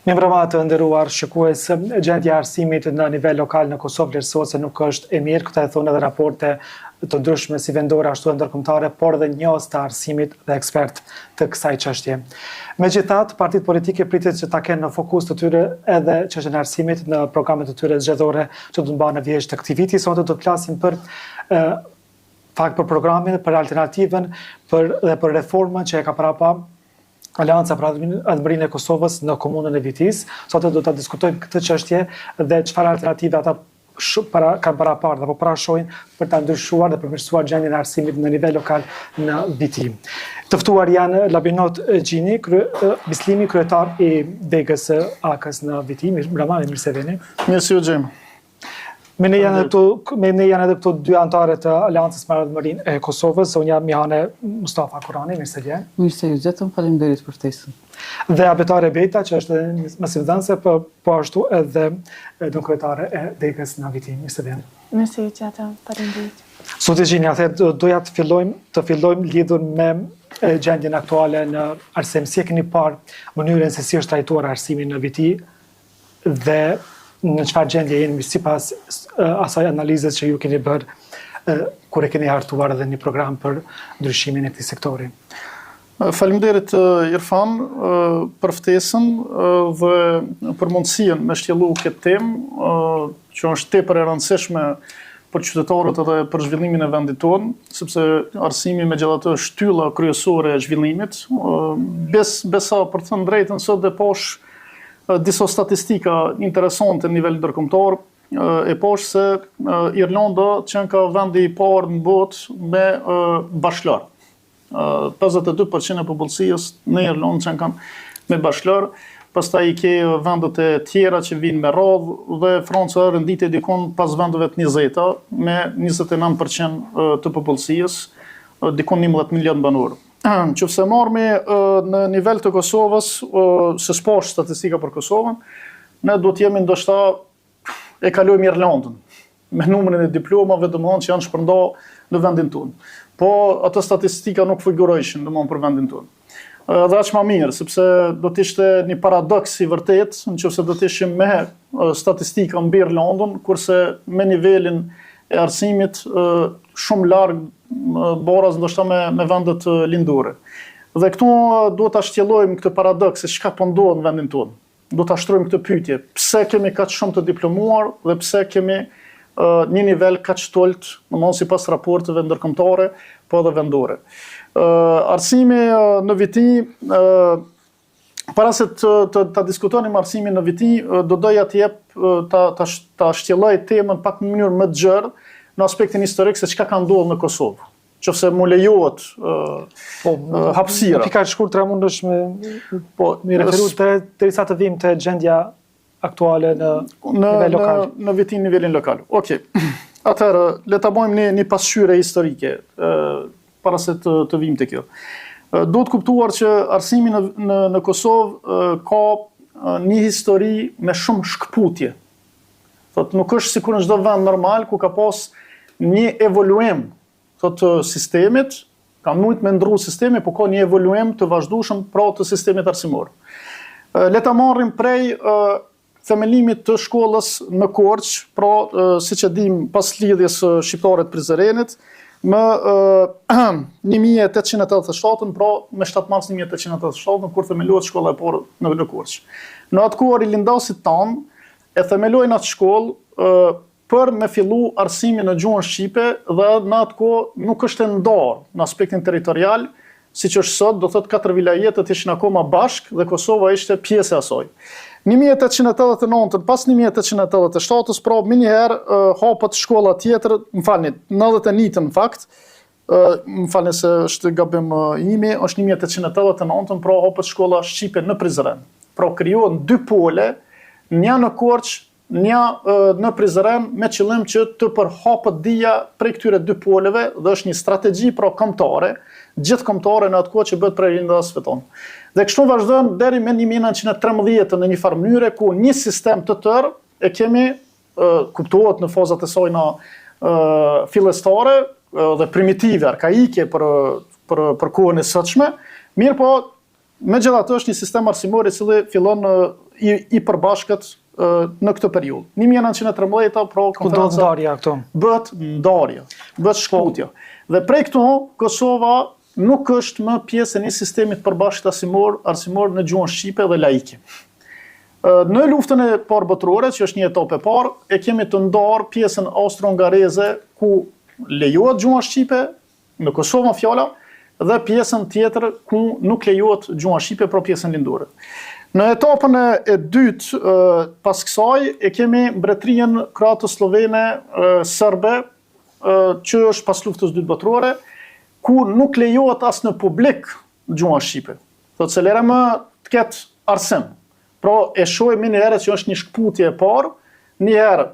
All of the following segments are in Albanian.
Me mbrëma të nderuar shikues, gjendja e arsimit në nivel lokal në Kosovë vlerësohet se nuk është e mirë, këtë e thonë edhe raporte të ndryshme si vendore ashtu edhe ndërkombëtare, por edhe njohës të arsimit dhe ekspert të kësaj çështje. Megjithatë, partitë politike pritet që ta kenë në fokus të tyre edhe çështjen e arsimit në programet të tyre zgjedhore që do të mbahen në vijim të këtij viti. Sonte do të flasim për për programin, për alternativën, për reformën që e ka parapa Alianca për Admërinë e Kosovës në komunën e Vitis. Sot do ta diskutojmë këtë çështje dhe çfarë alternative ata kanë paraparë apo parashojnë për ta ndryshuar dhe përmirësuar gjendjen e arsimit në nivel lokal në Viti. Të ftuar janë Labinot Gjini, Bislimi, kryetar i Degës AK-s në Viti. Mirë se vini. Mirë se u gjejmë. Me ne janë edhe këto dy anëtarë të Aleancës për Admërinë e Kosovës, unë jam Mihane Mustafa Kurani, mirë se vjen. Mirë se ju gjetëm, faleminderit për ftesën. Dhe Abetare Bejta, që është mësimdhënëse, po ashtu edhe kryetare e Degës në Viti, mirë se vjen. Mirë se ju gjetëm, faleminderit. Sot e Gjini, doja të fillojmë lidhur me gjendjen aktuale në arsim. Si e keni parë mënyrën se si është trajtuar arsimi në Viti dhe në çfarë gjendje jeni sipas asaj analizës që ju keni bërë kur e keni hartuar edhe një program për ndryshimin e këtij sektori? Faleminderit Irfan për ftesën dhe për mundësinë me shtjellu këtë temë që është tepër e rëndësishme për qytetarët edhe për zhvillimin e vendit tonë, sepse arsimi megjithatë është shtylla kryesore e zhvillimit. Besa për të thënë drejtën sot dhe poshtë disa statistika interesante në nivel ndërkombëtar, e poshtë se Irlanda qenë ka vendi i parë në botë me bashkëlar. 52% e popullsisë në Irlandë qenë kanë me bashkëlar, pastaj i ke vendet e tjera që vinë me radhë dhe Franca rendite dikon pas vendeve të 20-ta me 29% të popullsisë, dikon 11 milion banor. Qëfse marmi në nivel të Kosovës, se s'pash statistika për Kosovën, ne do t'jemi ndoshta e kalojmë Irlandën, me numrin e diplomave domethënë që janë shpërnda në vendin tonë. Po ato statistika nuk figurojshin domethënë për vendin tonë. Dhe aq më mirë, sepse do t'ishte një paradoks i vërtet, nëse do t'ishim me statistika mbi Irlandën, kurse me nivelin e arsimit shumë larg boras ndoshta me vendet lindore. Dhe këtu duhet ta shtjellojmë këtë paradoks se çka po ndodh në vendin tonë. Do ta shtrojmë këtë pyetje, pse kemi kaq shumë të diplomuar dhe pse kemi një nivel kaq tolt, domosdoshmë sipas raporteve ndërkombëtare, po edhe vendore. Arsimi në Viti, para se ta diskutonim arsimin në Viti, do doja të jep ta shtjelloj temën pak në mënyrë më të gjerë në aspektin historik se çka ka ndodhur në Kosovë. Qofse mu lejohet hapësira. Pika e shkurtra mundesh me referu derisa të vim të gjendja aktuale në nivel lokal. Në Viti nivelin lokal. Okej. Atëherë le ta bëjmë një pasqyrje historike para se të vim te kjo. Duhet kuptuar që arsimi në Kosovë ka një histori me shumë shkputje. Thotë nuk është sikur në çdo vend normal ku ka pas një evoluim të sistemit, ka mujt me ndru sistemi, po ka një evoluim të vazhdueshëm pra të sistemit arsimor. Le ta marrim prej themelimit të shkollës në Korç, pra siç e dim pas lidhjes shqiptare të Prizrenit, më 1887, pra me 7 mars 1887, kur themelohet shkolla e parë në Korç. Në atë kohë rilindasit tanë e themelojnë atë shkollë për me fillu arsimin në gjuhën shqipe dhe në atë kohë nuk është e ndarë në aspektin territorial, siç është sot, do thotë 4 vilajetet ishin akoma bashk dhe Kosova ishte pjesë e asaj. 1889, pas 1887, pra më njëherë hapët shkolla tjetër, më falni, 91 në fakt, më falni se është gabim imi, është 1889, pra hapët shkolla shqipe në Prizren. Pra krijohen dy pole, një në Korç, një në Prizren me qëllim që të përhapët dija prej këtyre dy poleve dhe është një strategji pra kombëtare, gjithë kombëtare në atë kohë që bëhet prej rindasve tonë. Dhe kështu vazhdojnë deri me 1913 në një farë mënyre ku një sistem të tërë e kemi kuptohet në fazat e saj fillestare dhe primitive, arkaike për kohën e sotshme, mirë po megjithatë është një sistem arsimor i cili fillon i përbashkët në këtë periudhë. 1913 pro Ku do të ndarja këto? bëhet ndarja, bëhet shkputja. Dhe prej këtu Kosova nuk është më pjesë e një sistemi të përbashkët arsimor në gjuhën shqipe dhe laike. Në luftën e parë botërore, që është një etapë e parë, e kemi të ndarë pjesën austro-hungareze ku lejohet gjuha shqipe, në Kosovë fjala, dhe pjesën tjetër ku nuk lejohet gjuha shqipe, pra pjesën lindore. Në etapën e dytë pas kësaj e kemi mbretërinë kroato-slovene serbe, që është pas luftës dytë botërore, ku nuk lejohet as në publik gjuha shqipe. Thotë se lere më të ketë arsim. Pra e shohim një herë që është një shkputje e parë, një herë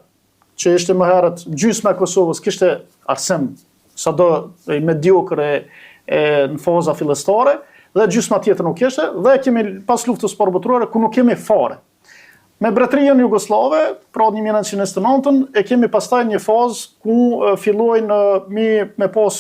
që ishte më herët gjysma e Kosovës kishte arsim sado mediokër në faza fillestare, dhe gjysma tjetër nuk kishte, dhe kemi pas luftës parë botërore ku nuk kemi fare. Me mbretërinë jugoslave, pra 1929, e kemi pastaj një fazë ku fillojnë me pas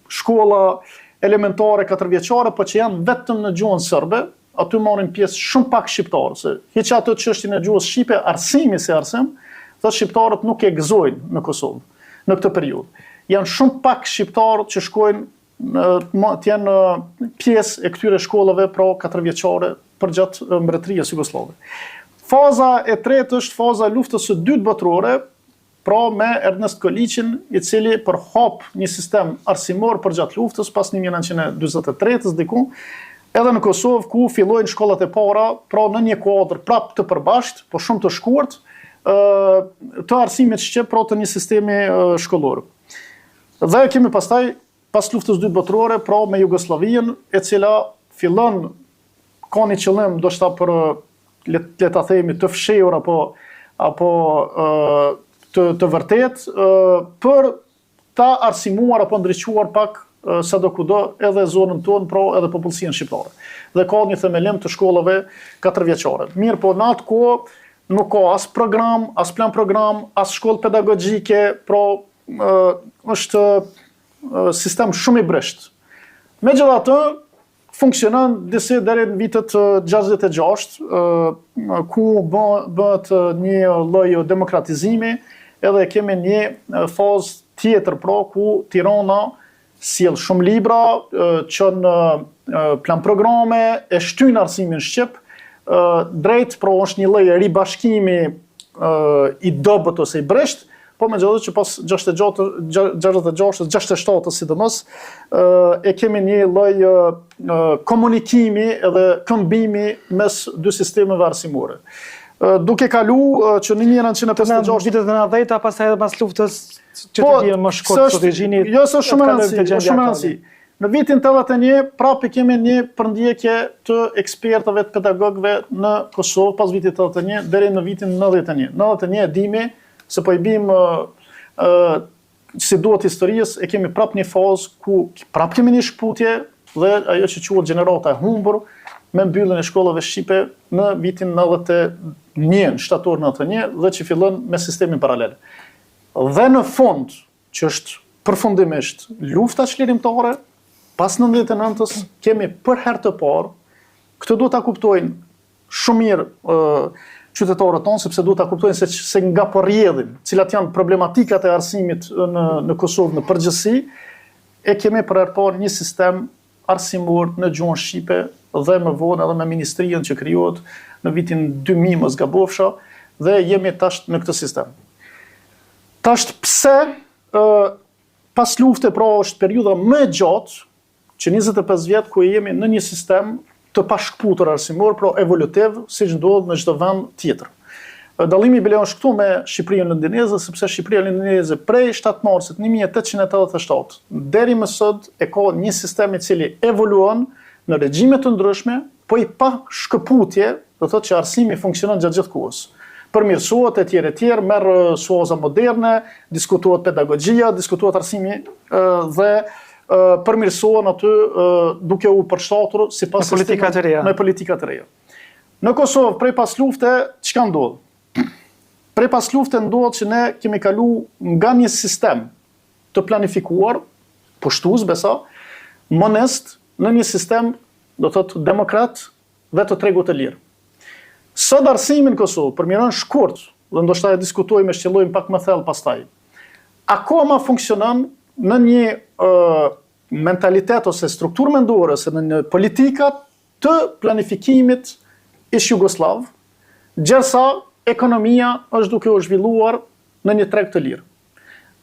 shkolla elementare 4 vjeçare, po që janë vetëm në gjuhën serbe. Aty marrin pjesë shumë pak shqiptarë, se hiç ato çështjen e gjuhës shqipe, arsimi si arsim, dhe shqiptarët nuk e gëzojnë në Kosovë në këtë periudhë. Janë shumë pak shqiptarë që shkojnë të jenë pjesë e këtyre shkollave pra 4 vjeçare përgjatë mbretërisë jugoslave. Faza e tretë është faza e luftës së dytë botërore, pra me Ernest Koliçin, i cili përhap një sistem arsimor përgjatë luftës pas 1943 diku. Edhe në Kosovë ku fillojnë shkollat e para, pra në një kuadër prap të përbashkët, po shumë të shkurt, të arsimit shqip, pra të një sistemi shkollor. Dhe kemi pastaj, pas luftës dytë botërore, pra me Jugosllavinë, e cila fillon ka një qëllim, do shta për, le ta themi, të fshehur apo të vërtet, për ta arsimuar apo ndriçuar pak sa do kudo edhe zonën tonë, pra edhe popullsinë shqiptare. Dhe ka një themelim të shkollave 4 vjeçare. Mirë, po në atë kohë nuk ka as program, as plan program, as shkollë pedagogjike, pra është sistem shumë i brisht. Megjithatë, funksionon disi deri në vitet 66, ku bëhet një lloj demokratizimi, edhe kemi një fazë tjetër, pra ku Tirana sjell shumë libra, çon plan programe, e shtyn arsimin shqip, drejt, pra është një lloj ribashkimi i dobët ose i brisht, po megjithatë që pas 66-67 sidomos, e kemi një lloj komunikimi edhe këmbimi mes dy sistemeve arsimore. Duke kalu që në 1956 vitet e 90-ta, pastaj edhe pas luftës që të vjen më shkurt strategjini. Jo, është shumë rëndësi. Në vitin 81 prapë kemi një përndjekje të ekspertëve, të pedagogëve në Kosovë pas vitit 81 deri në vitin 91. 91 e dimi se po i bim si duhet historisë, e kemi prapë një fazë ku prapë kemi një shkputje dhe ajo që quhet gjenerata e humbur me mbylljen e shkollave shqipe në vitin 91, shtator 91, dhe që fillon me sistemin paralel. Dhe në fund, që është përfundimisht lufta çlirimtare, pas 99-s kemi për herë të parë, këtë duhet ta kuptojnë shumë mirë qytetarët tonë, sepse duhet ta kuptojnë se nga po rrjedhin, cilat janë problematikat e arsimit në Kosovë në përgjithësi, e kemi për herë parë një sistem arsimor në gjuhën shqipe dhe më vonë edhe me ministrinë që krijohet në vitin 2000 mos gabofsha, dhe jemi tash në këtë sistem. Tash pse pas lufte, pra është periudha më e gjatë, që 25 vjet ku jemi në një sistem të pashkputur arsimor, pra evolutiv, siç ndodh në çdo vend tjetër. Dallimi bile është këtu me Shqipërinë lëndineze, sepse Shqipëria lëndineze prej 7 marsit 1887 deri më sot e ka një sistem i cili evoluon në regjime të ndryshme, po i pa shkëputje, do thotë që arsimi funksionon gjatë gjithë kohës. Përmirësohet e tjerë, merr suaza moderne, diskutohet pedagogjia, diskutohet arsimi dhe përmirësohen aty duke u përshtatur sipas me politikat e reja. Në Kosovë prej pas lufte çka ndodh? Prej pas lufte ndodh që ne kemi kalu nga një sistem të planifikuar, pushtues besa, monest, në një sistem, do thotë demokrat dhe të tregut të lirë. Sot arsimi në Kosovë, përmiron shkurt, dhe ndoshta e diskutojmë, shqellojmë pak më thellë pastaj, akoma funksionon në një mentalitet ose strukturë mendore, ose në një politikat të planifikimit ish Jugoslav, gjersa ekonomia është duke u zhvilluar në një treg të lirë.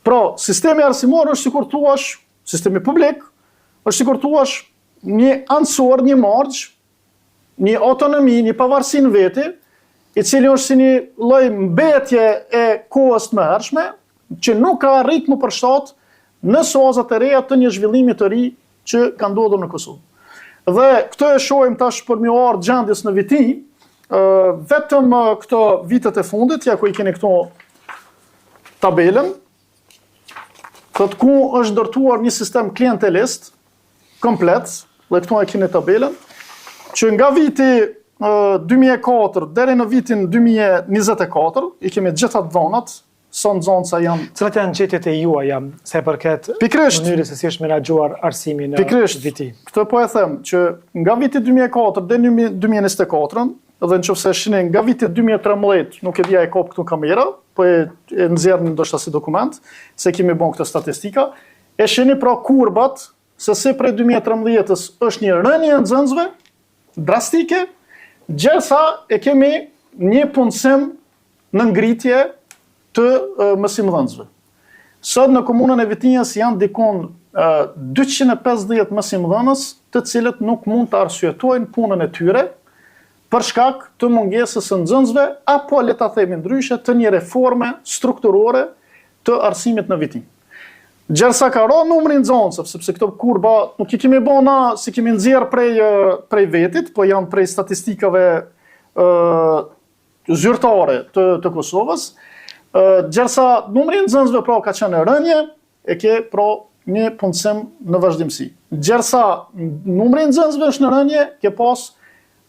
Pra, sistemi arsimor është sikur thuash, sistemi publik, është sikur thuash një ansor, një margj, një autonomi, një pavarësi në veti, i cili është si një lloj mbetje e kohës të mëhershme, që nuk ka arrit më përshtat në sozat e reja të një zhvillimi të ri që ka ndodhur në Kosovë. Dhe këtë e shohim tash për mi ardhur gjendjes në viti, vetëm këto vitet e fundit, ja ku i keni këto tabelën, thot ku është ndërtuar një sistem klientelist komplet, dhe këto e keni tabelën, që nga viti 2004 deri në vitin 2024, i kemi gjitha dhonat, son zonca janë. Cilat janë gjetjet e juaja se përket mënyrës se si është menaxhuar arsimi në viti? Këtë po e them që nga viti 2004 deri në 2024, dhe nëse shihni nga viti 2013, nuk e dia e kop këtu kamera, po e nxjerr ndoshta si dokument, se kemi bën këtë statistika, e shihni pra kurbat se si prej 2013-s është një rënje e nxënësve drastike, gjersa e kemi një punësim në ngritje të mësimdhënësve. Sot në komunën e Vitinjës janë dikon 250 mësimdhënës të cilët nuk mund të arsyetojnë punën e tyre për shkak të mungesës së nxënësve apo le ta themi ndryshe të një reforme strukturore të arsimit në Vitinjë. Gjersa ka ra numrin nxënësve, sepse këto kurba nuk i kemi bëna si kemi nxjerr prej vetit, po janë prej statistikave zyrtare të Kosovës. Gjersa numri i nxënësve pra ka qenë rënje, e ke pra një punësim në vazhdimsi. Gjersa numri i nxënësve është në rënje, ke pas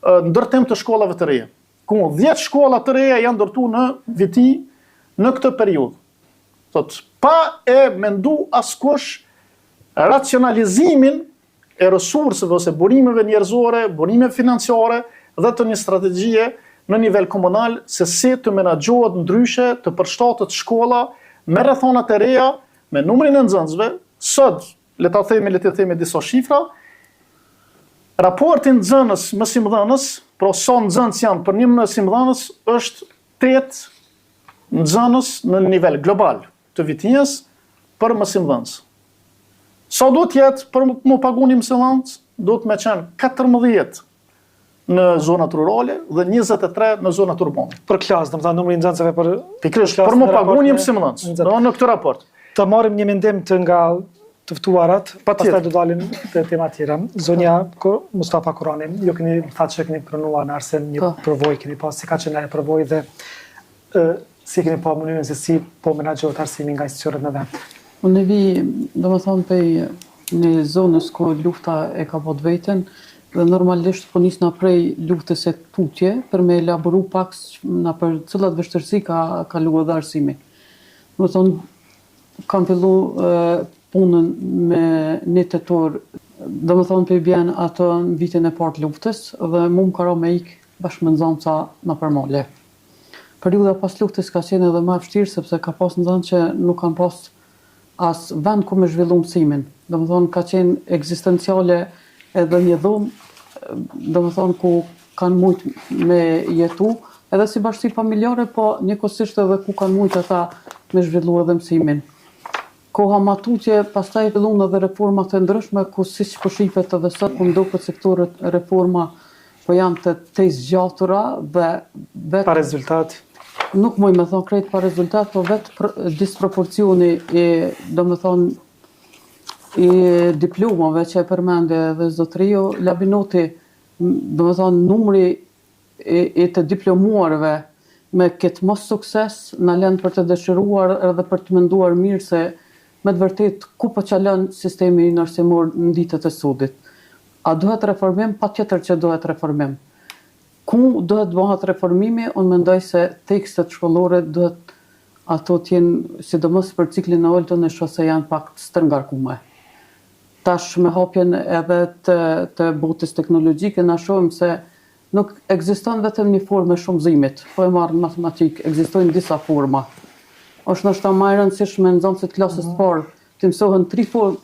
ndërtim të shkollave të reja. Ku 10 shkolla të reja janë ndërtuar në viti në këtë periudhë. Thot, pa e mendu askush racionalizimin e resurseve ose burimeve njerëzore, burime financiare dhe të një strategjie në nivel komunal se si të menaxhohet ndryshe të përshtatët shkolla me rrethonat e reja, me numrin e nxënësve. Sot, le të themi disa shifra, raporti nxënës mësimdhënës, pra sa nxënës janë për një mësimdhënës, është 8 nxënës në nivel global të Vitinjës për mësimdhënës. Sa do të jetë për më pagu një mësimdhënës? Do të me qenë 14 në zonat rurale dhe 23 në zonat urbane. Për klasë, do të thonë numri i nxënësve për pikërisht për më pagu një mësimdhënës. Në këtë raport. Të marrim një mendim të nga të ftuarat, pastaj do dalim te tema tjera. Zonja Mustafa Kurani, ju keni thënë që keni pranuar në Arsen një provojë, keni pas si ka qenë ajo provojë dhe si keni pa mënyrën se si po menaxhohet arsimi nga institucionet në vend? Unë vi, domethënë prej një zonës ku lufta e ka bot veten dhe normalisht po nisna prej luftës së tutje për me elaboru pak na për cilat vështirësi ka kaluar dhe arsimi. Domethënë kam fillu punën me një tetor, domethënë për bjen ato në vitin e parë të luftës dhe mu më karo me ik bashkë me nxënësa në përmale. Periuda pas luftës ka qenë edhe më e vështirë sepse ka pas nxënës që nuk kanë pas as vend ku me zhvillu mësimin. Domethënë ka qenë ekzistenciale edhe një dhomë, domethënë ku kanë mujt me jetu, edhe si bashkësi familjare, po njëkohësisht edhe ku kanë mujt ata me zhvillu edhe mësimin. Koha matutje, pastaj fillon edhe reformat e ndryshme, ku siç po shihet edhe sot, po ndoket se këto reforma po janë të zgjatura dhe pa rezultat. Nuk muj me thonë krejt pa rezultat, po vetë disproporcioni i diplomave që e përmende dhe zotërio, Labinoti, numri i të diplomuarve me këtë mos sukses, në lënë për të dëshiruar edhe për të menduar mirë se me të vërtet ku po qalon sistemi arsimor në ditët e sodit. A duhet reformim? Pa tjetër që duhet reformim. Ku duhet bëhet reformimi? Unë mendoj se tekstet shkollore duhet ato t'jenë, sidomos për ciklin e oltën e shoh se janë pak të ngarkuar. Tash me hapjen edhe të botës teknologjike na shohim se nuk ekziston vetëm një formë e shumëzimit, po e marrë në matematikë, ekzistojnë disa forma. Është nështë ta më e rëndësishme në nxënësit klasës të parë, të mësohen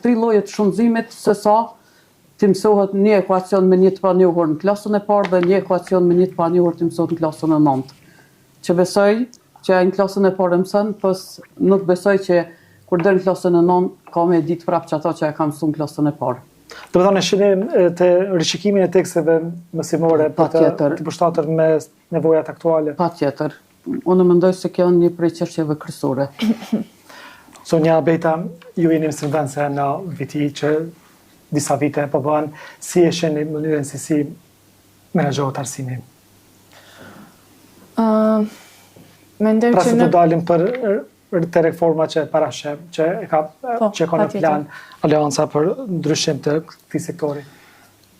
tri lloje të shumëzimit, se sa të mësohet një ekuacion me një të panjohur në klasën e parë dhe një ekuacion me një të panjohur të mësohet në klasën e 9. Që besoj që në klasën e parë mëson, pos nuk besoj që kur del në klasën e 9 ka me ditë prapë që ato që e kam mësuar në klasën e parë. Do të thonë shihim të rishikimin e teksteve mësimore për të përshtatur me nevojat aktuale. Patjetër. Unë mendoj se kjo është një prej çështjeve kryesore. Sonja Beta, ju jeni mësimdhënëse në viti që disa vite po bën, si e shihni mënyrën si menaxhohet arsimi? Mendoj Pra që se të dalim për të reforma që parashem, që ka në plan aleanca për ndryshim të këtij sektori.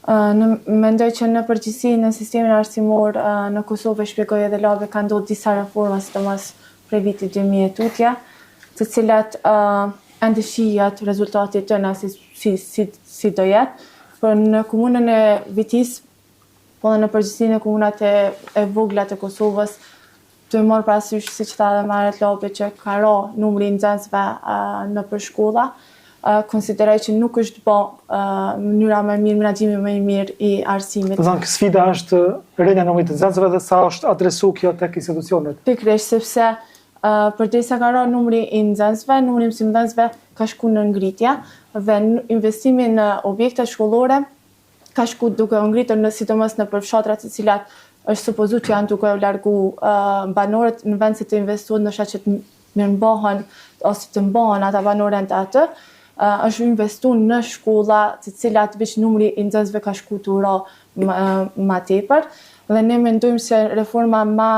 Mendoj që në përgjithësi në sistemin arsimor në Kosovë, shpjegoj edhe labe, ka ndodhur disa reforma, sidomos prej vitit 2000, të cilat ende shihet rezultatet tona si do jetë, por në komunën e Vitis, po dhe në përgjithësi në komunat e vogla të Kosovës, të marrë parasysh, si që tha dhe marrët labe, që ka ra numri nxënësve në për shkolla, konsideroj që nuk është bë mënyra më mirë, menaxhimi më i mirë i arsimit. Do të thonë sfida është rënja e numrit të nxënësve dhe sa është adresuar kjo tek institucionet. Pikërisht, sepse përderisa ka ra numri i nxënësve, numri i mësimdhënësve ka shku në ngritje dhe investimi në objekte shkollore ka shku duke u ngritur sidomos në përfshatrat të cilat është supozu që janë duke u largu banorët në vend se të investohen ndoshta që të mirëmbahen ose të mbahen ata banorët atë, është investuar në shkolla të cilat veç numri i nxënësve ka shku të ra më tepër. Dhe ne mendojmë se reforma më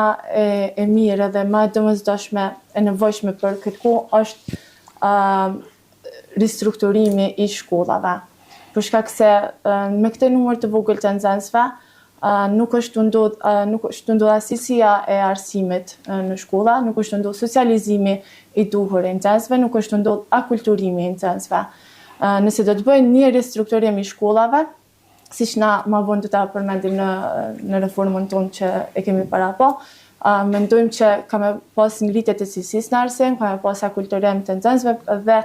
e mirë dhe më domosdoshme e nevojshme për këtë kohë është ristrukturimi i shkollave. Për shkak se me këtë numër të vogël të nxënësve nuk është ndodhur asisia e arsimit në shkolla, nuk është ndodhur socializimi i duhur i nxënësve, nuk është ndodhur akulturimi i nxënësve. Nëse do të bëjnë një ristrukturim i shkollave, siç na më vonë do ta përmendim në reformën tonë që e kemi para po, mendojmë që ka me pas ngritje të cilësisë në arsim, ka me pas akulturim të nxënësve dhe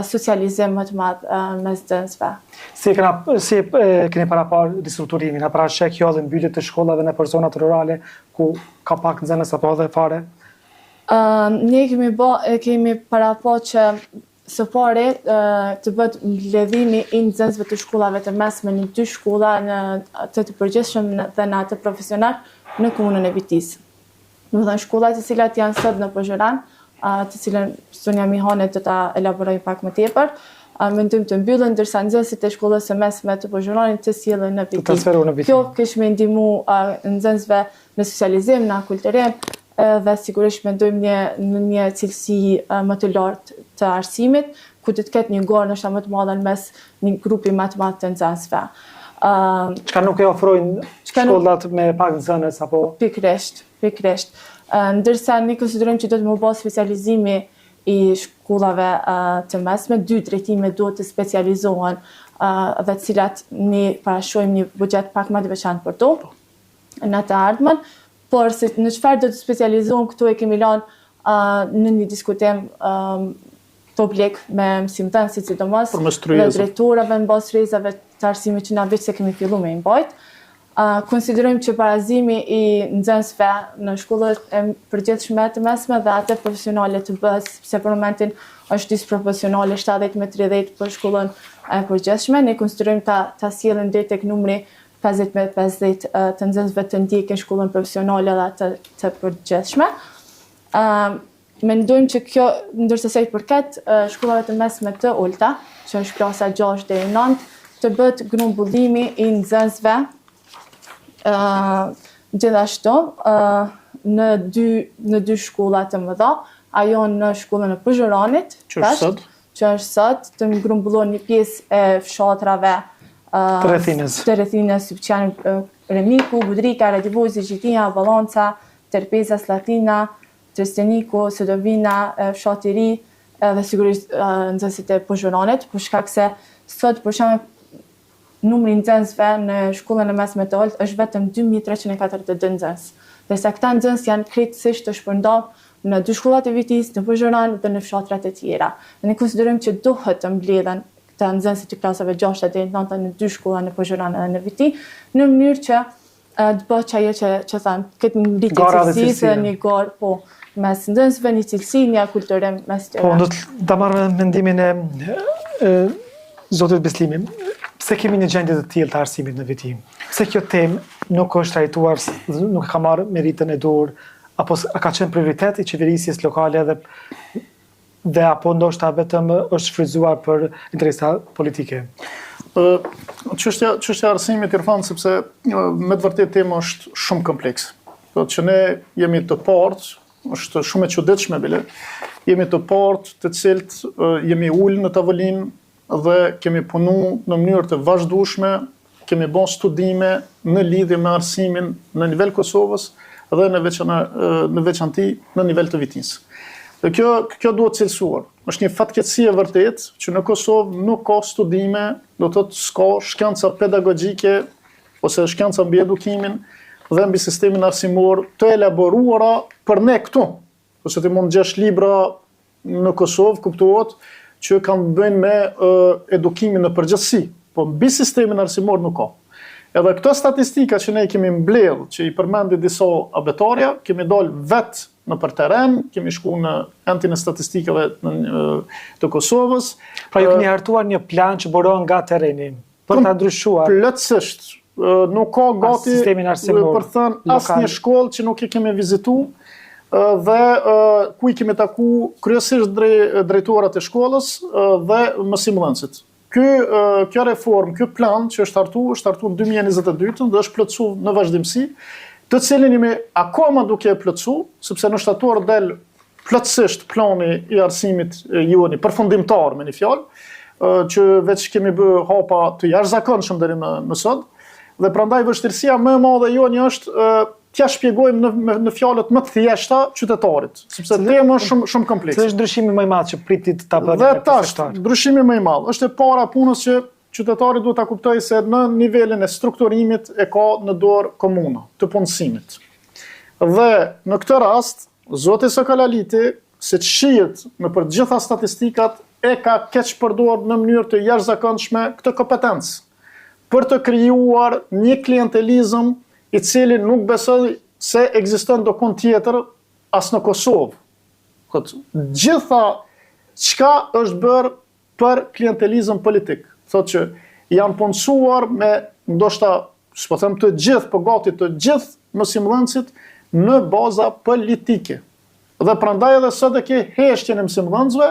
socializim më të madh mes nxënësve. Si keni paraparë ristrukturimin, pra shek kjo dhe mbyllje të shkollave në zonat rurale ku ka pak nxënës apo edhe fare? Ne kemi paraparë që së pari të bëhet mbledhimi i nxënësve të shkollave të mesme në 2 shkolla, në të përgjithshëm dhe në atë profesional në komunën e Vitis. Do të thonë shkollat të cilat janë sot në Pozhoran, të cilën Sonja Mihane do ta elaboroj pak më tepër, mendojmë të mbyllen, ndërsa nxënësit e shkollës së mesme të Pozhoranit të sjellen në Vitis. Kjo kish me ndihmu nxënësve në socializim, në akulturim, dhe sigurisht mendojmë në një cilësi më të lartë të arsimit, ku të ketë një gorë ndoshta më të madhe mes një grupi më të madh të nxënësve. Çka nuk e ofrojnë shkollat me pak nxënës apo? Pikërisht. Ndërsa ne konsiderojmë që do të më bëjë specializimi i shkollave të mesme, 2 drejtime duhet të specializohen dhe të cilat ne parashojmë një buxhet pak më të veçantë për to në të ardhmen, por se në çfarë do të specializohen këtu e kemi lënë në një diskutim publik me mësimdhënësit sidomos, me drejtorëve në bazë rrezave të arsimit që na veç se kemi filluar me i mbajt. Konsiderojmë që barazimi i nxënësve në shkollat e përgjithshme të mesme dhe atë profesionale të bëhet, sepse për momentin është disproporcionale 70-30 për shkollën e përgjithshme. Ne konsiderojmë ta sjellën deri tek numri 50-50 të nxënësve të ndjekin shkollën profesionale dhe atë të përgjithshme. Mendojmë që kjo, ndërsa sa i përket shkollave të mesme të ulta, që është klasa 6 deri 9, të bëhet grumbullimi i nxënësve gjithashtu në dy shkolla të mëdha, ajo në shkollën e Pozhoranit, që është sot, të grumbullon një pjesë e fshatrave të rrethinës, si që janë Remiku, Budrika, Radivozi, Gjitia, Vallanca, Terpeza, Slatina, Tresteniku, Sedovina, fshati i ri dhe sigurisht nxënësit e Pozhoranit, për shkak se sot për shembull numri nxënësve në shkollën e mesme të Olt është vetëm 2342 nxënës. Ndërsa këta nxënës janë krejtësisht të shpërndarë në 2 shkollat e Vitisë, në Pozhoran dhe në fshatrat e tjera. Ne konsiderojmë që duhet të mbledhen këta nxënësit të klasave 6 deri në 9 në 2 shkolla në Pozhoran dhe në Viti, në mënyrë që të bëhet që ajo që thamë, këtë ngritje cilësisë, një garë, po, mes nxënësve, një cilësi, një kulturë mes tyre. Po, do të marrë mendimin e Zotit Beslimi. Pse kemi një gjendje të tillë të arsimit në Viti? Pse kjo temë nuk është trajtuar, nuk ka marrë meritën e dur, apo a ka qenë prioritet i qeverisjes lokale dhe apo ndoshta vetëm është shfrytzuar për interesa politike? Çështja e arsimit Irfan, sepse me të vërtetë tema është shumë komplekse. Do të që ne jemi të parë, është shumë e çuditshme bile. Jemi të parë të cilët jemi ulë në tavolinë dhe kemi punu në mënyrë të vazhdueshme, kemi bën studime në lidhje me arsimin në nivel Kosovës dhe në veçanti në nivel të Vitisë. Dhe kjo duhet cilësuar. Është një fatkeqësi e vërtet që në Kosovë nuk ka studime, do të thotë s'ka shkenca pedagogjike ose shkenca mbi edukimin dhe mbi sistemin arsimor të elaboruara për ne këtu. Ose ti mund gjesh libra në Kosovë, kuptohet, që kanë bëjnë me edukimin në përgjithësi, po mbi sistemin arsimor nuk ka. Edhe këto statistika që ne kemi mbledh, që i përmendi disa abetarja, kemi dalë vetë në për teren, kemi shku në entin e statistikave të Kosovës. Pra ju keni hartuar një plan që buron nga tereni, për ta ndryshuar. Plotësisht, nuk ka gati për thënë asnjë shkollë që nuk e kemi vizitu, dhe ku i kemi taku kryesisht drejtorët e shkollës dhe mësimdhënësit. Kjo reformë, ky plan që është hartu në 2022 dhe është plotësuar në vazhdimsi, të cilin jemi akoma duke e plotësu, sepse në shtator del plotësisht plani i arsimit joni përfundimtar me një fjalë, që veç kemi bë hapa të jashtëzakonshëm deri më sot, dhe prandaj vështirësia më e madhe joni është t'ja shpjegojmë në fjalët më të thjeshta qytetarit, sepse tema është shumë komplekse. Cili është ndryshimi më i madh që pritit ta bëni? Dhe tash, ndryshimi më i madh është e para punës që qytetari duhet ta kuptojë se në nivelin e strukturimit e ka në dorë komuna, të punësimit. Dhe në këtë rast, zoti Sokolaliti, siç shihet në për gjitha statistikat, e ka keq përdorur në mënyrë të jashtëzakonshme këtë kompetencë për të krijuar një klientelizëm i cili nuk besoj se ekziston dokun tjetër as në Kosovë. Gjitha çka është bërë për klientelizëm politik. Thotë që janë punësuar me, ndoshta, s'po them të gjithë, po gati të gjithë mësimdhënësit në baza politike. Dhe prandaj edhe sot e ke heshtjen e mësimdhënësve,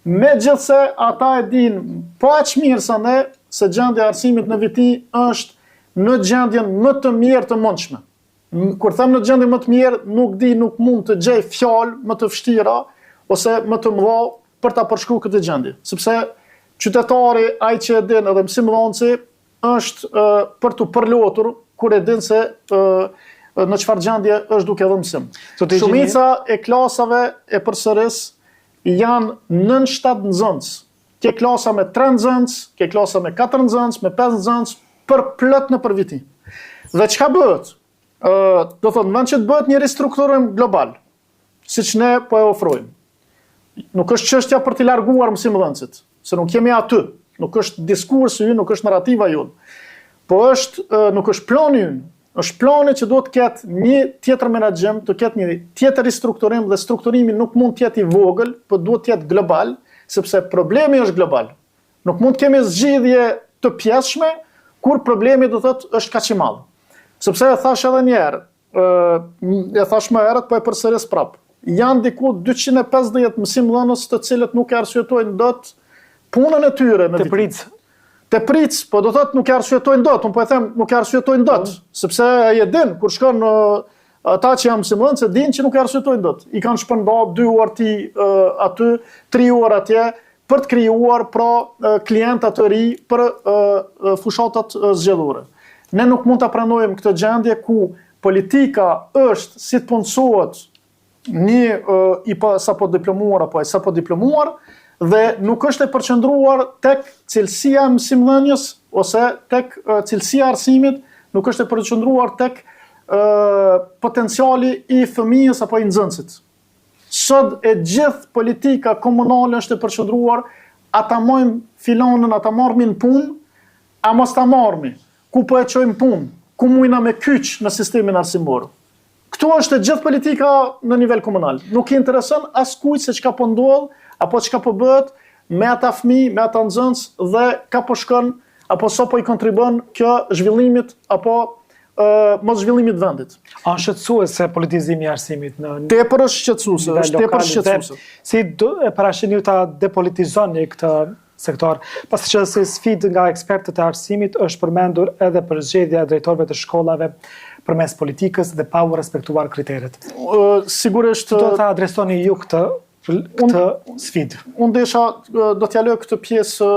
megjithse ata e dinë pa aq mirë sa ne se gjendja e arsimit në Viti është në gjendjen më të mirë të mundshme. Kur them në gjendjen më të mirë, nuk mund të gjej fjalë më të vështira ose më të mëdha për ta përshkruar këtë gjendje, sepse qytetari, ai që e din edhe mësimdhënësi, është për të përlotur kur e din se në çfarë gjendje është duke dhënë mësim. Shumica e klasave e përsëris janë 9-7 nxënës. Ke klasa me 3 nxënës, ke klasa me 4 nxënës, me 5 nxënës, për plot në përviti. Dhe çka bëhet? Do thotë, në vend që të bëhet një ristrukturim global, siç ne po e ofrojmë. Nuk është çështja për të larguar mësimdhënësit, se nuk jemi aty, nuk është diskursi ynë, nuk është narrativa jonë. Po nuk është plani ynë, është plani që duhet të ketë një tjetër menaxhim, të ketë një tjetër ristrukturim dhe strukturimi nuk mund të jetë i vogël, por duhet të jetë global, sepse problemi është global. Nuk mund të kemi zgjidhje të pjesshme kur problemi do thotë është kaq i madh. Sepse e thash edhe një herë, e thash më herët, po e përsëris prap. Janë diku 250 mësimdhënës të cilët nuk e arsyetojnë dot punën e tyre në Vitit. Te pric, po do thotë nuk e arsyetojnë dot, unë po e them nuk e arsyetojnë dot, sepse e din kur shkon ata që janë mësimdhënës e dinë që nuk e arsyetojnë dot. I kanë shpërndar 2 orë aty, 3 orë atje, për të krijuar klienta të ri për fushatat zgjedhore. Ne nuk mund ta pranojmë këtë gjendje ku politika është si të punësohet një i sapo diplomuar apo ai sapo diplomuar dhe nuk është e përqendruar tek cilësia e mësimdhënies ose tek cilësia e arsimit, nuk është e përqendruar tek potenciali i fëmijës apo i nxënësit. Sot e gjithë politika komunale është e përqendruar a ta mojmë filonën, a ta marrmi në punë, a mos ta marrmi, ku po e çojmë punë, ku mujna me kyç në sistemin arsimor. Këtu është e gjithë politika në nivel komunal. Nuk i intereson askujt se çka po ndodh, apo çka po bëhet me ata fëmijë, me ata nxënës dhe ka po shkon apo sa po i kontribon kjo zhvillimit apo mos zhvillimit vendit. A shqetësuese politizimi i arsimit në Tepër është shqetësuese, është tepër shqetësuese. Si e parashini ta depolitizoni këtë sektor, pasi që si sfidë nga ekspertët e arsimit është përmendur edhe për zgjedhja e drejtorëve të shkollave përmes politikës dhe pa u respektuar kriteret. Sigurisht do ta adresoni ju këtë sfidë. Unë desha do t'ja lë këtë pjesë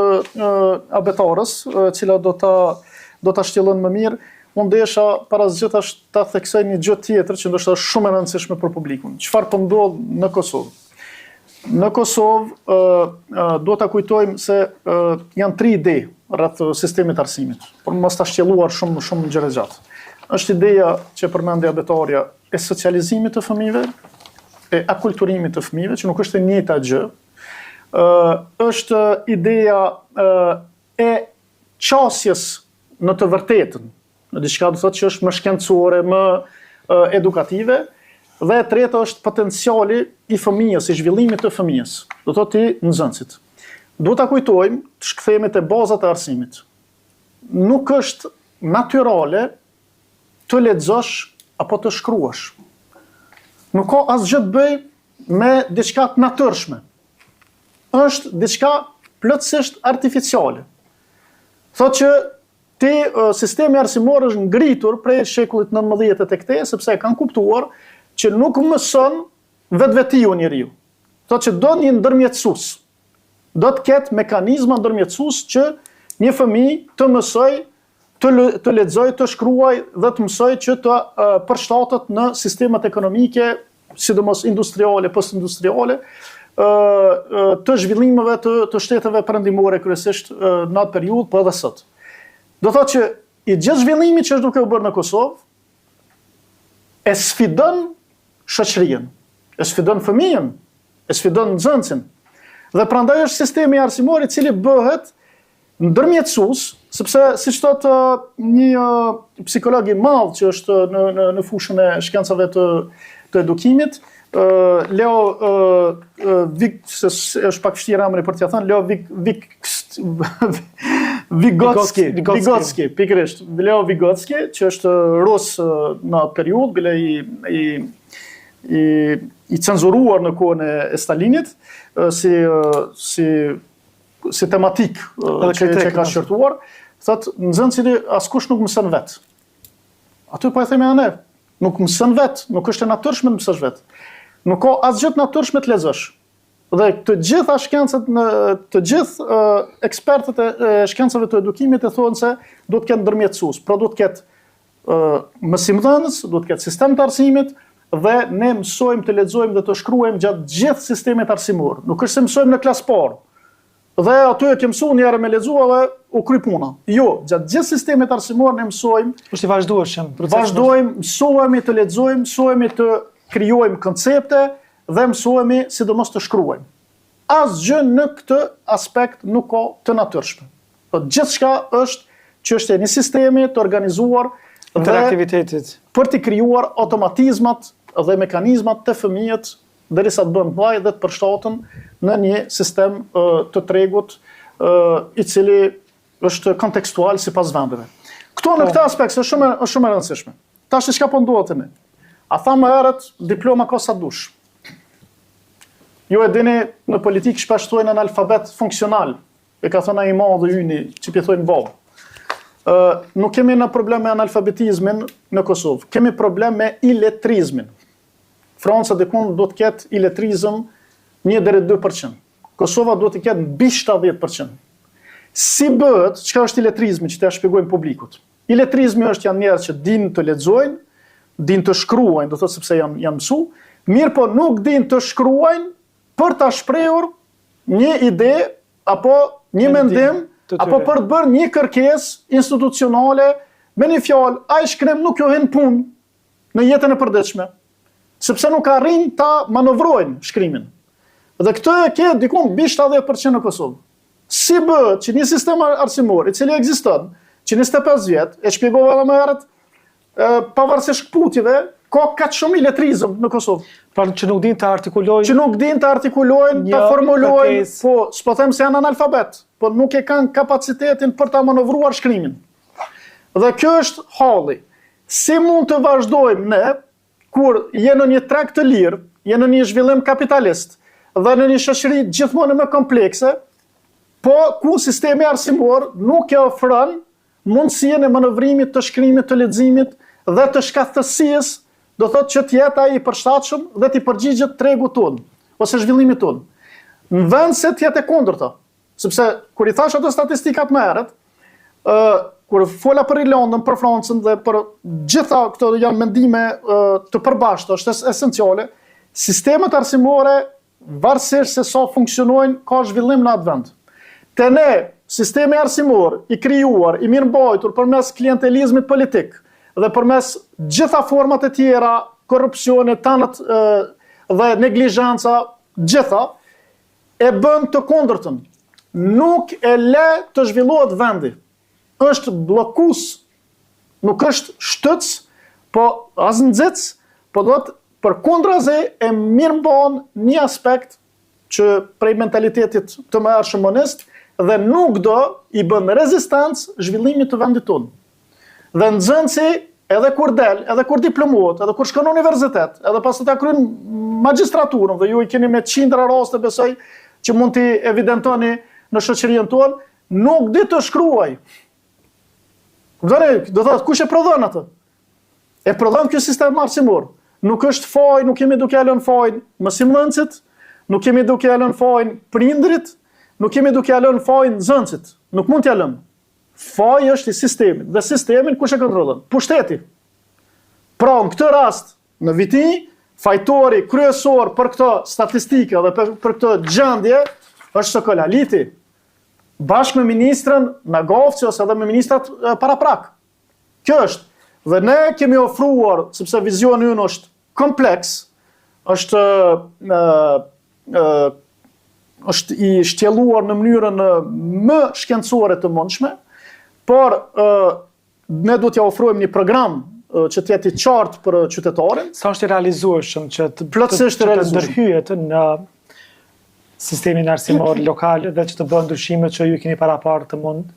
abetarës, cila do ta shtjellon më mirë. Unë desha para zgjedhjes ta theksoj një gjë tjetër që ndoshta është shumë e rëndësishme për publikun. Çfarë po ndodh në Kosovë? Në Kosovë do ta kujtojmë se janë 3 ide rreth sistemit arsimit, por mos ta shtjelluar shumë gjëra gjatë. Është ideja që përmendi abetarja e socializimit të fëmijëve, e akulturimit të fëmijëve, që nuk është e njëjta gjë. Është ideja e qasjes në të vërtetën, në diçka do thotë që është më shkencore, më edukative, dhe e treta është potenciali i fëmijës, i zhvillimit të fëmijës, do thotë i nxënësit. Duhet ta kujtojmë, të shkthehemi te bazat e arsimit. Nuk është natyrale të lexosh apo të shkruash. Nuk ka asgjë të bëj me diçka të natyrshme. Është diçka plotësisht artificiale. Thotë që sistemi arsimor është ngritur prej shekullit 19 tek te, sepse e kanë kuptuar që nuk mëson vetvetiu njeriu. Thotë që do një ndërmjetësues. Do të ketë mekanizma ndërmjetësues që një fëmijë të mësoj të lexoj, të shkruaj dhe të mësoj që të përshtatet në sistemat ekonomike, sidomos industriale, postindustriale, të zhvillimeve të shteteve perëndimore kryesisht në atë periudhë, po edhe sot. Do thotë që i gjithë zhvillimi që është duke u bërë në Kosovë e sfidon shoqërinë, e sfidon fëmijën, e sfidon nxënësin. Dhe prandaj është sistemi arsimor i cili bëhet ndërmjetësues, sepse siç thotë një psikolog i madh që është në fushën e shkencave të edukimit, Leo është pak vështirë emri për t'ia thënë, Leo Vygotsky, pikërisht. Leo Vygotsky, që është rus në atë periudhë, bile i cenzuruar në kohën e Stalinit, si tematik që ka shqyrtuar, thotë nxënësi askush nuk mëson vet. Aty po e themi ne, nuk mëson vet, nuk është e natyrshme të mësosh vet. Nuk ka asgjë të natyrshme të lexosh. Dhe të gjitha shkencët, të gjithë ekspertët e shkencave të edukimit e thonë se do të ketë ndërmjetësues, pra do të ketë mësimdhënës, do të ketë sistem të arsimit, dhe ne mësojmë të lexojmë dhe të shkruajmë gjatë gjithë sistemit arsimor. Nuk është se mësojmë në klasë parë. Dhe aty e ke mësuar një herë me lexua dhe u kry puna. Jo, gjatë gjithë sistemit arsimor ne mësojmë, është i vazhdueshëm procesi. Vazhdojmë, mësohemi të lexojmë, mësohemi të krijojmë koncepte dhe mësohemi sidomos të shkruajmë. Asgjë në këtë aspekt nuk ka të natyrshme. Po gjithçka është çështje e një sistemi të organizuar interaktivitetit për të krijuar automatizmat dhe mekanizmat të fëmijët derisa të bëhen vaj dhe të përshtaten në një sistem të tregut i cili është kontekstual sipas vendeve. Këtu në këtë aspekt është shumë e rëndësishme. Tash çka po ndodhet tani? A tha më herët diploma ka sa dush. Ju e dini në politikë shpesh thonë analfabet funksional. E ka thënë ai madh yni, që pi thonë babë. Nuk kemi në problem me analfabetizmin në Kosovë, kemi problem me iletrizmin. Franca dikun do të ketë iletrizëm 1-2%. Kosova do të ketë mbi 70%. Si bëhet, çka është iletrizmi që t'ia shpjegojmë publikut? Iletrizmi është janë njerëz që dinë të lexojnë, dinë të shkruajnë, do të thotë sepse janë mësu, mirë po nuk dinë të shkruajnë për ta shprehur një ide apo një mendim apo për të bërë një kërkesë institucionale, me një fjalë, ai shkrim nuk jo hin punë në jetën e përditshme, sepse nuk arrin ta manovrojnë shkrimin. Dhe këtë e ke diku mbi 70% në Kosovë. Si bëhet që një sistem arsimor i cili ekziston që 25 vjet, e shpjegova edhe më herët, pavarësisht kputjeve, ka kaq shumë iletrizëm në Kosovë. Pra që nuk din të artikulojnë. Që nuk din të artikulojnë, të formulojnë, po them se janë analfabet, po nuk e kanë kapacitetin për ta manovruar shkrimin. Dhe kjo është halli. Si mund të vazhdojmë ne kur jenë në një treg të lirë, jenë në një zhvillim kapitalist dhe në një shoqëri gjithmonë më komplekse, po ku sistemi arsimor nuk e ofron mundësinë e manovrimit të shkrimit, të leximit dhe të shkathësisë, do thotë që të jetë ai i përshtatshëm dhe të përgjigjet tregut tonë ose zhvillimit tonë. Në vend se të jetë e kundërta, sepse kur i thash ato statistikat më herët, kur fola për Irlandën, për Francën dhe për gjitha këto janë mendime të përbashkëta, është esenciale, sistemet arsimore varësisht se sa funksionojnë, ka zhvillim në atë vend. Te ne, sistemi arsimor i krijuar, i mirëmbajtur përmes klientelizmit politik dhe përmes gjitha format e tjera, korrupsione, tanët dhe neglizhanca, gjitha, e bën të kundërtën. Nuk e le të zhvillohet vendi. Është bllokues, nuk është shtyc, po as nxec, po do të përkundrazi e mirëmban një aspekt që prej mentalitetit të mëhershëm monist dhe nuk do i bën rezistancë zhvillimit të vendit tonë. Dhe nxënësi edhe kur del, edhe kur diplomohet, edhe kur shkon në universitet, edhe pas ta kryen magjistraturën, dhe ju i keni me qindra raste besoj që mund t'i evidentoni në shoqërinë tonë, nuk di të shkruaj. Do thotë, kush e prodhon atë? E prodhon ky sistem arsimor. Nuk është faj, nuk kemi duke lënë fajin mësimdhënësit, nuk kemi duke lënë fajin prindrit, nuk kemi duke lënë fajin nxënësit. Nuk mund t'ja lëmë. Faji është i sistemit, dhe sistemin kush e kontrollon? Pushteti. Pra në këtë rast, në viti, fajtori kryesor për këtë statistike dhe për këtë gjendje është Sokolaliti, bashkë me ministrën Nagovci ose edhe me ministrat paraprak. Kjo është. Dhe ne kemi ofruar, sepse vizioni ynë është kompleks, është i shtjelluar në mënyrën më shkencore të mundshme, por ne do t'ja ofrojmë një program që të jetë i qartë për qytetarin. Sa është i realizueshëm që të ndërhyjet në sistemin arsimor lokal dhe që të bëhen ndryshimet që ju keni paraparë të mund.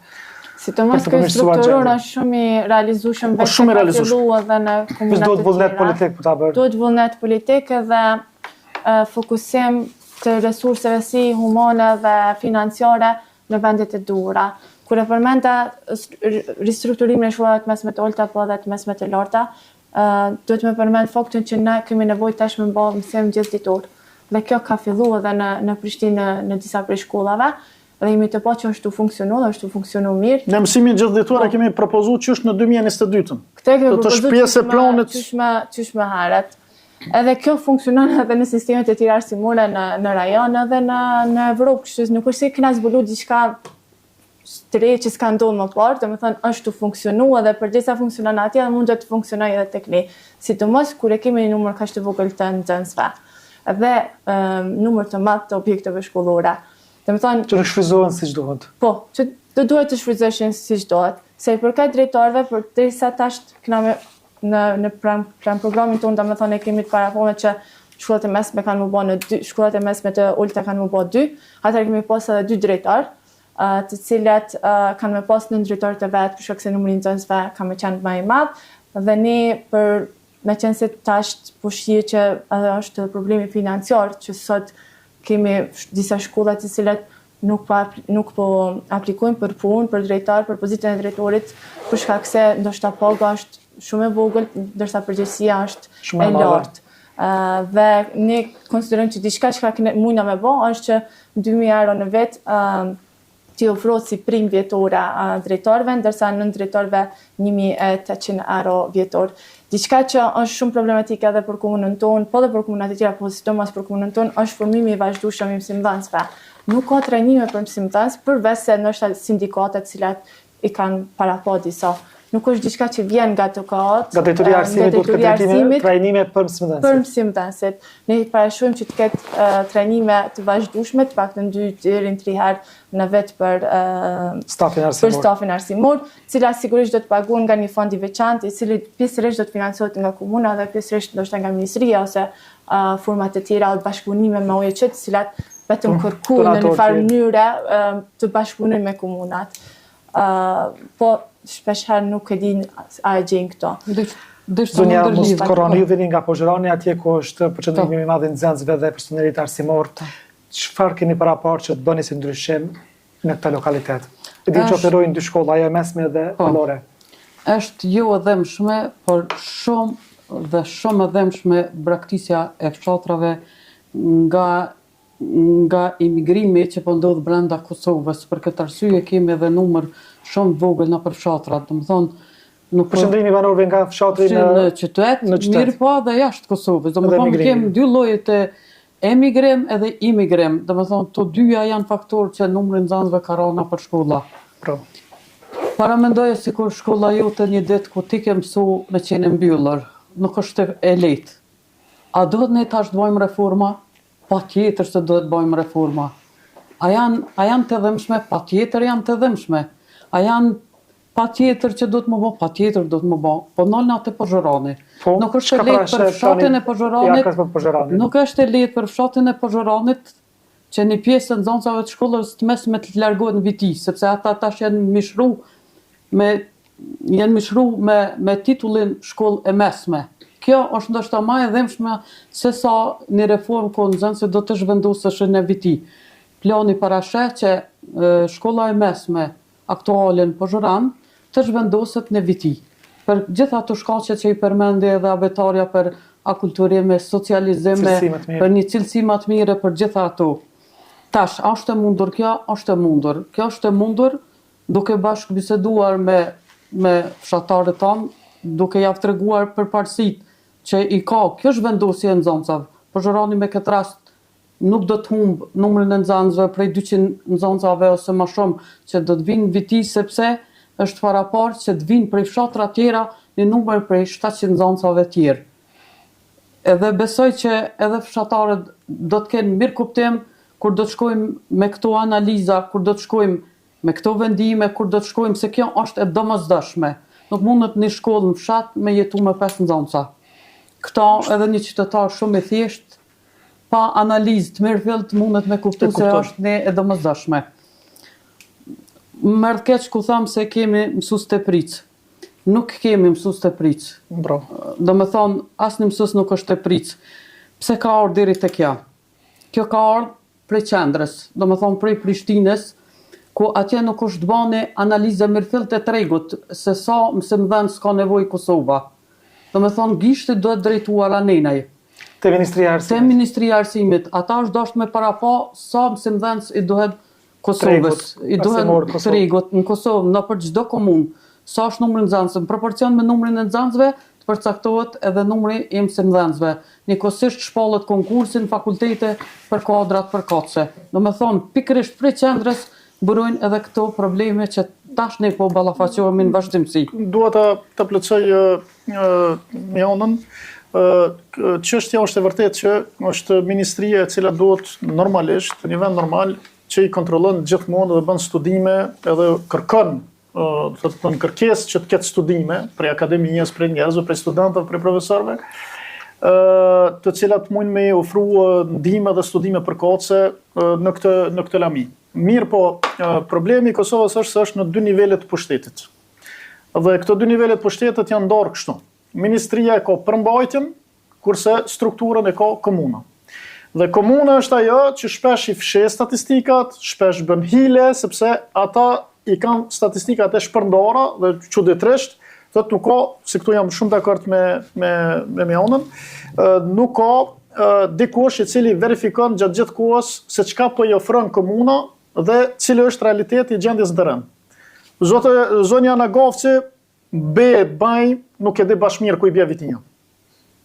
Sidomos ky strukturor është shumë i realizueshëm vetëm në fillu edhe në komunat. Duhet vullnet politik për ta bërë. Duhet vullnet politik dhe fokusim të resurseve si humane dhe financiare në vendet e duhura. Kur e përmenda ristrukturimin e shkollave të mesme të ulta apo edhe të mesme të larta, duhet me përmend faktin që ne kemi nevojë tashmë të bëjmë mësim gjithditor. Dhe kjo ka filluar edhe në Prishtinë në disa prej shkollave. Dhe jemi të pa që është të funksionu dhe është të funksionu mirë. Në mësimin gjithditor e kemi propozuar që është në 2022. Këtë kemi propozuar pjesë e planit qysh më herët. Edhe kjo funksionon edhe në sistemet e tjera arsimore në rajon edhe në Evropë, kështu nuk është se kena zbulu diçka të re që s'ka ndodhur më parë, domethënë është të funksionu edhe përderisa funksionon atje dhe mund të funksionojë edhe tek ne. Sidomos kur e kemi një numër kaq të vogël të nxënësve dhe numër të madh të objekteve shkollore. Domethënë që shfryzohen siç duhet. Po, që duhet të shfryzohen siç duhet. Se i përket drejtorëve, përderisa tash kena në programin tonë, domethënë ne kemi të parafonë që shkollat e mesme kanë më bë në 2, shkollat e mesme të ulta kanë më bë 2, atëherë kemi pas edhe 2 drejtor, të cilat kanë më pas në drejtor të vet, për shkak se numri i nxënësve ka më qenë më i madh, dhe ne për me qenë se tash po shih që edhe është problemi financiar që sot kemi disa shkolla të cilat nuk po aplikojnë për punë, për drejtar, për pozitën e drejtorit, për shkak se ndoshta paga është shumë e vogël, ndërsa përgjegjësia është e lartë. Dhe ne konsiderojmë që diçka që mundna me bë është që 2000 euro në vit t'i ofrohet si prim vjetore drejtorëve, ndërsa nën drejtorëve 1800 euro vjetor. Diçka që është shumë problematike edhe për komunën tonë, po edhe për komunat e tjera, po sidomos për komunën tonë, është formimi i vazhdueshëm i mësimdhënësve. nuk ka trajnime për mësimdhënës, përveç se ndoshta sindikatet cilat i kanë parapo disa. Nuk është diçka që vjen nga TKA-t. Nga drejtoria e arsimit duhet të ketë trajnime për mësimdhënësit. Për mësimdhënësit. Ne parashojmë që të ketë trajnime të vazhdueshme, të paktën 2 deri në 3 herë në vit për stafin arsimor, cila sigurisht do të paguhen nga një fond i veçantë, i cili pjesërisht do të financohet nga komuna dhe pjesërisht ndoshta nga ministria ose format të tjera të bashkëpunime me OEQ, të cilat vetëm kërkojnë në një farë mënyre të bashkëpunojnë me komunat. Po shpesh herë nuk e din a e gjejnë këto. Zonja Moskoroni, ju vini nga Pozhërani, atje ku është përqendrimi i madh i nxënësve dhe personelit arsimor. Çfarë keni paraparë që të bëni si ndryshim në këtë lokalitet? E di që operojnë 2 shkolla, ajo e mesme dhe fillore. Është jo e dhëmshme, por shumë e dhëmshme braktisja e fshatrave nga imigrimi që po ndodh brenda Kosovës. Për këtë arsye kemi edhe numër shumë vogël në për fshatrat. Domethënë nuk përshëndrimi banorëve nga fshatri në qytet, mirë po edhe jashtë Kosovës. Domethënë kemi 2 lloje të emigrim edhe imigrim. Domethënë to dyja janë faktorë që numri i nxënësve ka rënë për shkolla. Para mendoja sikur shkolla jote një ditë ku ti ke mësu me qenë mbyllur, nuk është e lehtë. A duhet ne tash të bëjmë reforma? Patjetër se duhet të bëjmë reforma. A janë të dhëmshme? Patjetër janë të dhëmshme. A janë patjetër që do të më bë? Patjetër do të më bë. Po nolna të Pozhërani. Nuk është e lehtë për fshatin e Pozhëranit. Nuk është e lehtë për fshatin e Pozhëranit që një pjesë e nxënësave të shkollës të mesme të largohet në viti, sepse ata tash janë mishru me titullin shkollë e mesme. Kjo është ndoshta më e dhëmshme se sa një reformë ku nxënësit do të zhvendosesh në viti. Plani parasheh që shkolla e mesme aktuale në Pozhëran të zhvendoset në viti. Për gjitha ato shkaqe që i përmendi edhe abetarja për akulturime, socializime, për një cilësi më të mire për gjitha ato. Tash, është e mundur kjo? Është e mundur. Kjo është e mundur duke bashkë biseduar me fshatarët tanë, duke ja treguar përparësitë që i ka kjo zhvendosje e nxënësave. Pozhërani me këtë rast nuk do të humbë numrin e nxënësve prej 200 nxënësave ose më shumë që do të vinë viti, sepse është paraparë që të vinë prej fshatra tjera një numër prej 700 nxënësave tjerë. Edhe besoj që edhe fshatarët do të kenë mirë kuptim kur do të shkojmë me këto analiza, kur do të shkojmë me këto vendime, kur do të shkojmë se kjo është e domosdoshme. Nuk mundet një shkollë në fshat me jetu me 5 nxënësa. Këta edhe një qytetar shumë e thjesht, pa analizë të mirëfillt mundet me kuptu se është ne e domosdoshme. Më keq ku tham se kemi mësues të pric. Nuk kemi mësues të pric. Domethënë asnjë mësues nuk është të pric. Pse ka ardhur deri te kjo? Kjo ka ardhur prej qendrës, domethënë prej Prishtinës, ku atje nuk është bënë analizë mirëfillt të tregut se sa mësimdhënës ka nevojë Kosova. Domethënë gishti duhet drejtuar anenaj. Te Ministria e Arsimit. Te Ministria e Arsimit. Ata është dashur me parapo sa mësimdhënës i duhet Kosovës, i duhet tregut në Kosovë, në për çdo komunë. Sa është numri i nxënësve, në proporcion me numrin e nxënësve, të përcaktohet edhe numri i mësimdhënësve. Njëkohësisht shpallet konkursin fakultete për kadrat përkatëse. Domethënë pikërisht prej qendrës burojnë edhe këto probleme që tash ne po ballafaqohemi në vazhdimsi. Dua ta plotësoj Mionën. Çështja është e vërtetë që është ministria e cila duhet normalisht, në një vend normal, që i kontrollon gjithmonë dhe bën studime edhe kërkon në kërkesë që të ketë studime prej akademisë, prej njerëzve, prej studentëve, prej profesorëve, të cilat mundin me ofru ndihmë dhe studime përkohëse në këtë lami. Mirë po, problemi i Kosovës është se është në 2 nivelet të pushtetit. Dhe këto 2 nivelet të pushtetit janë ndarë kështu. Ministria e ka përmbajtjen, kurse strukturën e ka komuna. Dhe komuna është ajo që shpesh i fshe statistikat, shpesh bën hile, sepse ata i kanë statistikat e shpërndara dhe çuditërisht, thotë nuk ka, se këtu jam shumë dakord me Mionën, nuk ka dikush i cili verifikon gjatë gjithë kohës se çka po i ofron komuna dhe cili është realiteti i gjendjes në terren. Zonja Nagavci baj nuk e di bashkë mirë ku i bje vitinja.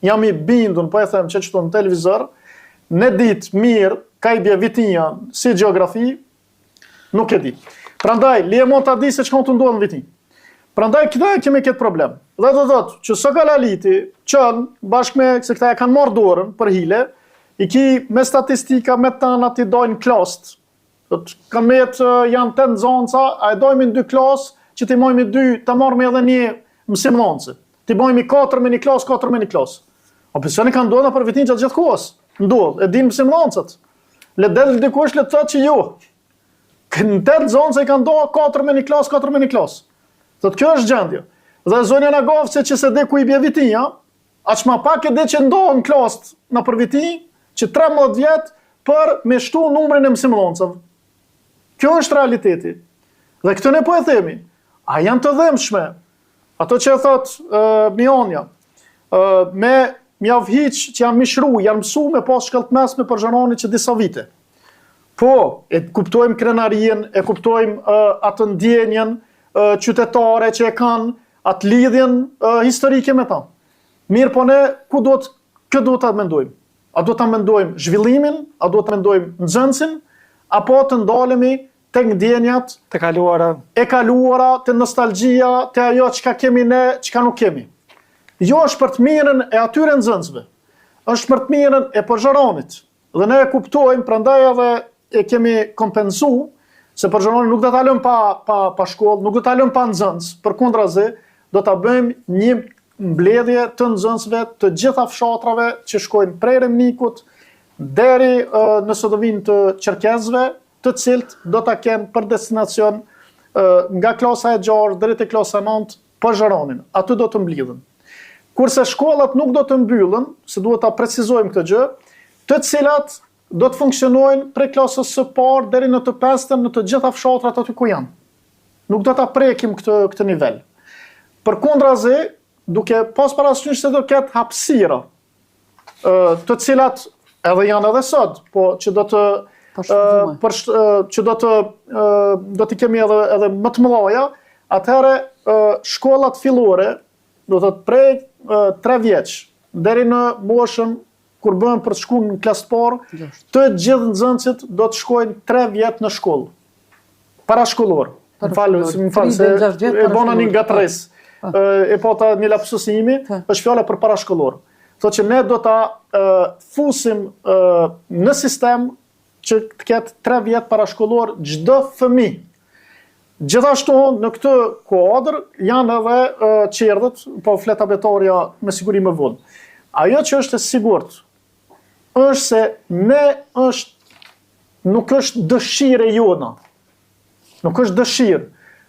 Jam i bindun, po e them që çto në televizor, në ditë mirë ka i bje vitinja si gjeografi, nuk e di. Prandaj, li e mund të di se që kanë të ndodhë në vitin. Prandaj, këta e kemi këtë problem. Dhe do thotë që së kalaliti, qënë, bashkë me se këta e kanë marrë dorën për hile, i ki me statistika, me tana t'i dojnë klast. Kanë metë janë 8 nxënësa, a e dojmë në 2 klasë, që t'i mojmë 2, t'a marrë me edhe një mësim nënëse. T'i mojmë 4 me një klasë, 4 me një klasë. Opcioni kanë ndodhë për vitin gjatë gjithë kohës. Ndodhë, e dinë mësim nënësët. Le delë dikush le të thotë që jo. Në 8 nxënësa i kanë ndodhë 4 me një klasë, 4 me një klasë. Thotë kjo është gjendje. Dhe zonja në gavë se që se dhe ku i bje vitinja, aq ma pak e dhe që ndohë në klasë në për vitin, që 13 vjetë për me shtu numrin e mësimdhënësve. Kjo është realiteti. Dhe këtë ne po e themi, a janë të dhëmshme, ato që e thotë Mionja, me mjavhiq që janë mishru, janë mësu me pas shkëllët mesme për zhëroni që disa vite. Po, e kuptojmë krenarien, e kuptojmë atë ndjenjen qytetare që e kanë, atë lidhjen historike me ta. Mirë po ne, këtë do të mendojmë? A do të mendojmë zhvillimin, a do të mendojmë nxënësin, apo të ndalemi të ndjenjat Të kaluara. e kaluara, të nostalgjia, të ajo çka kemi ne, çka nuk kemi. Jo është për të mirën e atyre nxënësve, është për të mirën e përzharonit. Dhe ne e kuptojmë, prandaj edhe e kemi kompensu, se përzharoni nuk do ta lëm pa shkollë, nuk do ta lëm pa nxënës, përkundrazi do ta bëjmë një mbledhje të nxënësve të gjitha fshatrave që shkojnë prej Remnikut deri nëse do vinë të Çerkezëve, të cilët do ta kenë për destinacion nga klasa e 6 deri te klasa 9 Përzharonin. Aty do të mblidhen. Kurse shkollat nuk do të mbyllen, se duhet ta precizojmë këtë gjë, të cilat do të funksionojnë prej klasës së parë deri në të 5-ën në të gjitha fshatrat aty ku janë. Nuk do ta prekim këtë nivel. Përkundrazi, duke pas parasysh se do ketë hapësira, të cilat edhe janë edhe sot, po që do të që do të kemi edhe më të mëdha, atëherë shkollat fillore, do të prej 3 vjeç deri në moshën kur bëhen për të shkuar në klasë parë, të gjithë nxënësit do të shkojnë 3 vjet në shkollë. Parashkollor. Më falë, se e bona një gatërres. E po ta një lapsusimi, është fjala për parashkollor. Thotë që ne do ta fusim në sistem që të ketë 3 vjet parashkollor çdo fëmijë. Gjithashtu në këtë kuadër janë edhe qerdhët, po flet abetoria me siguri më vonë. Ajo që është e sigurt është se nuk është dëshirë e jona. Nuk është dëshirë,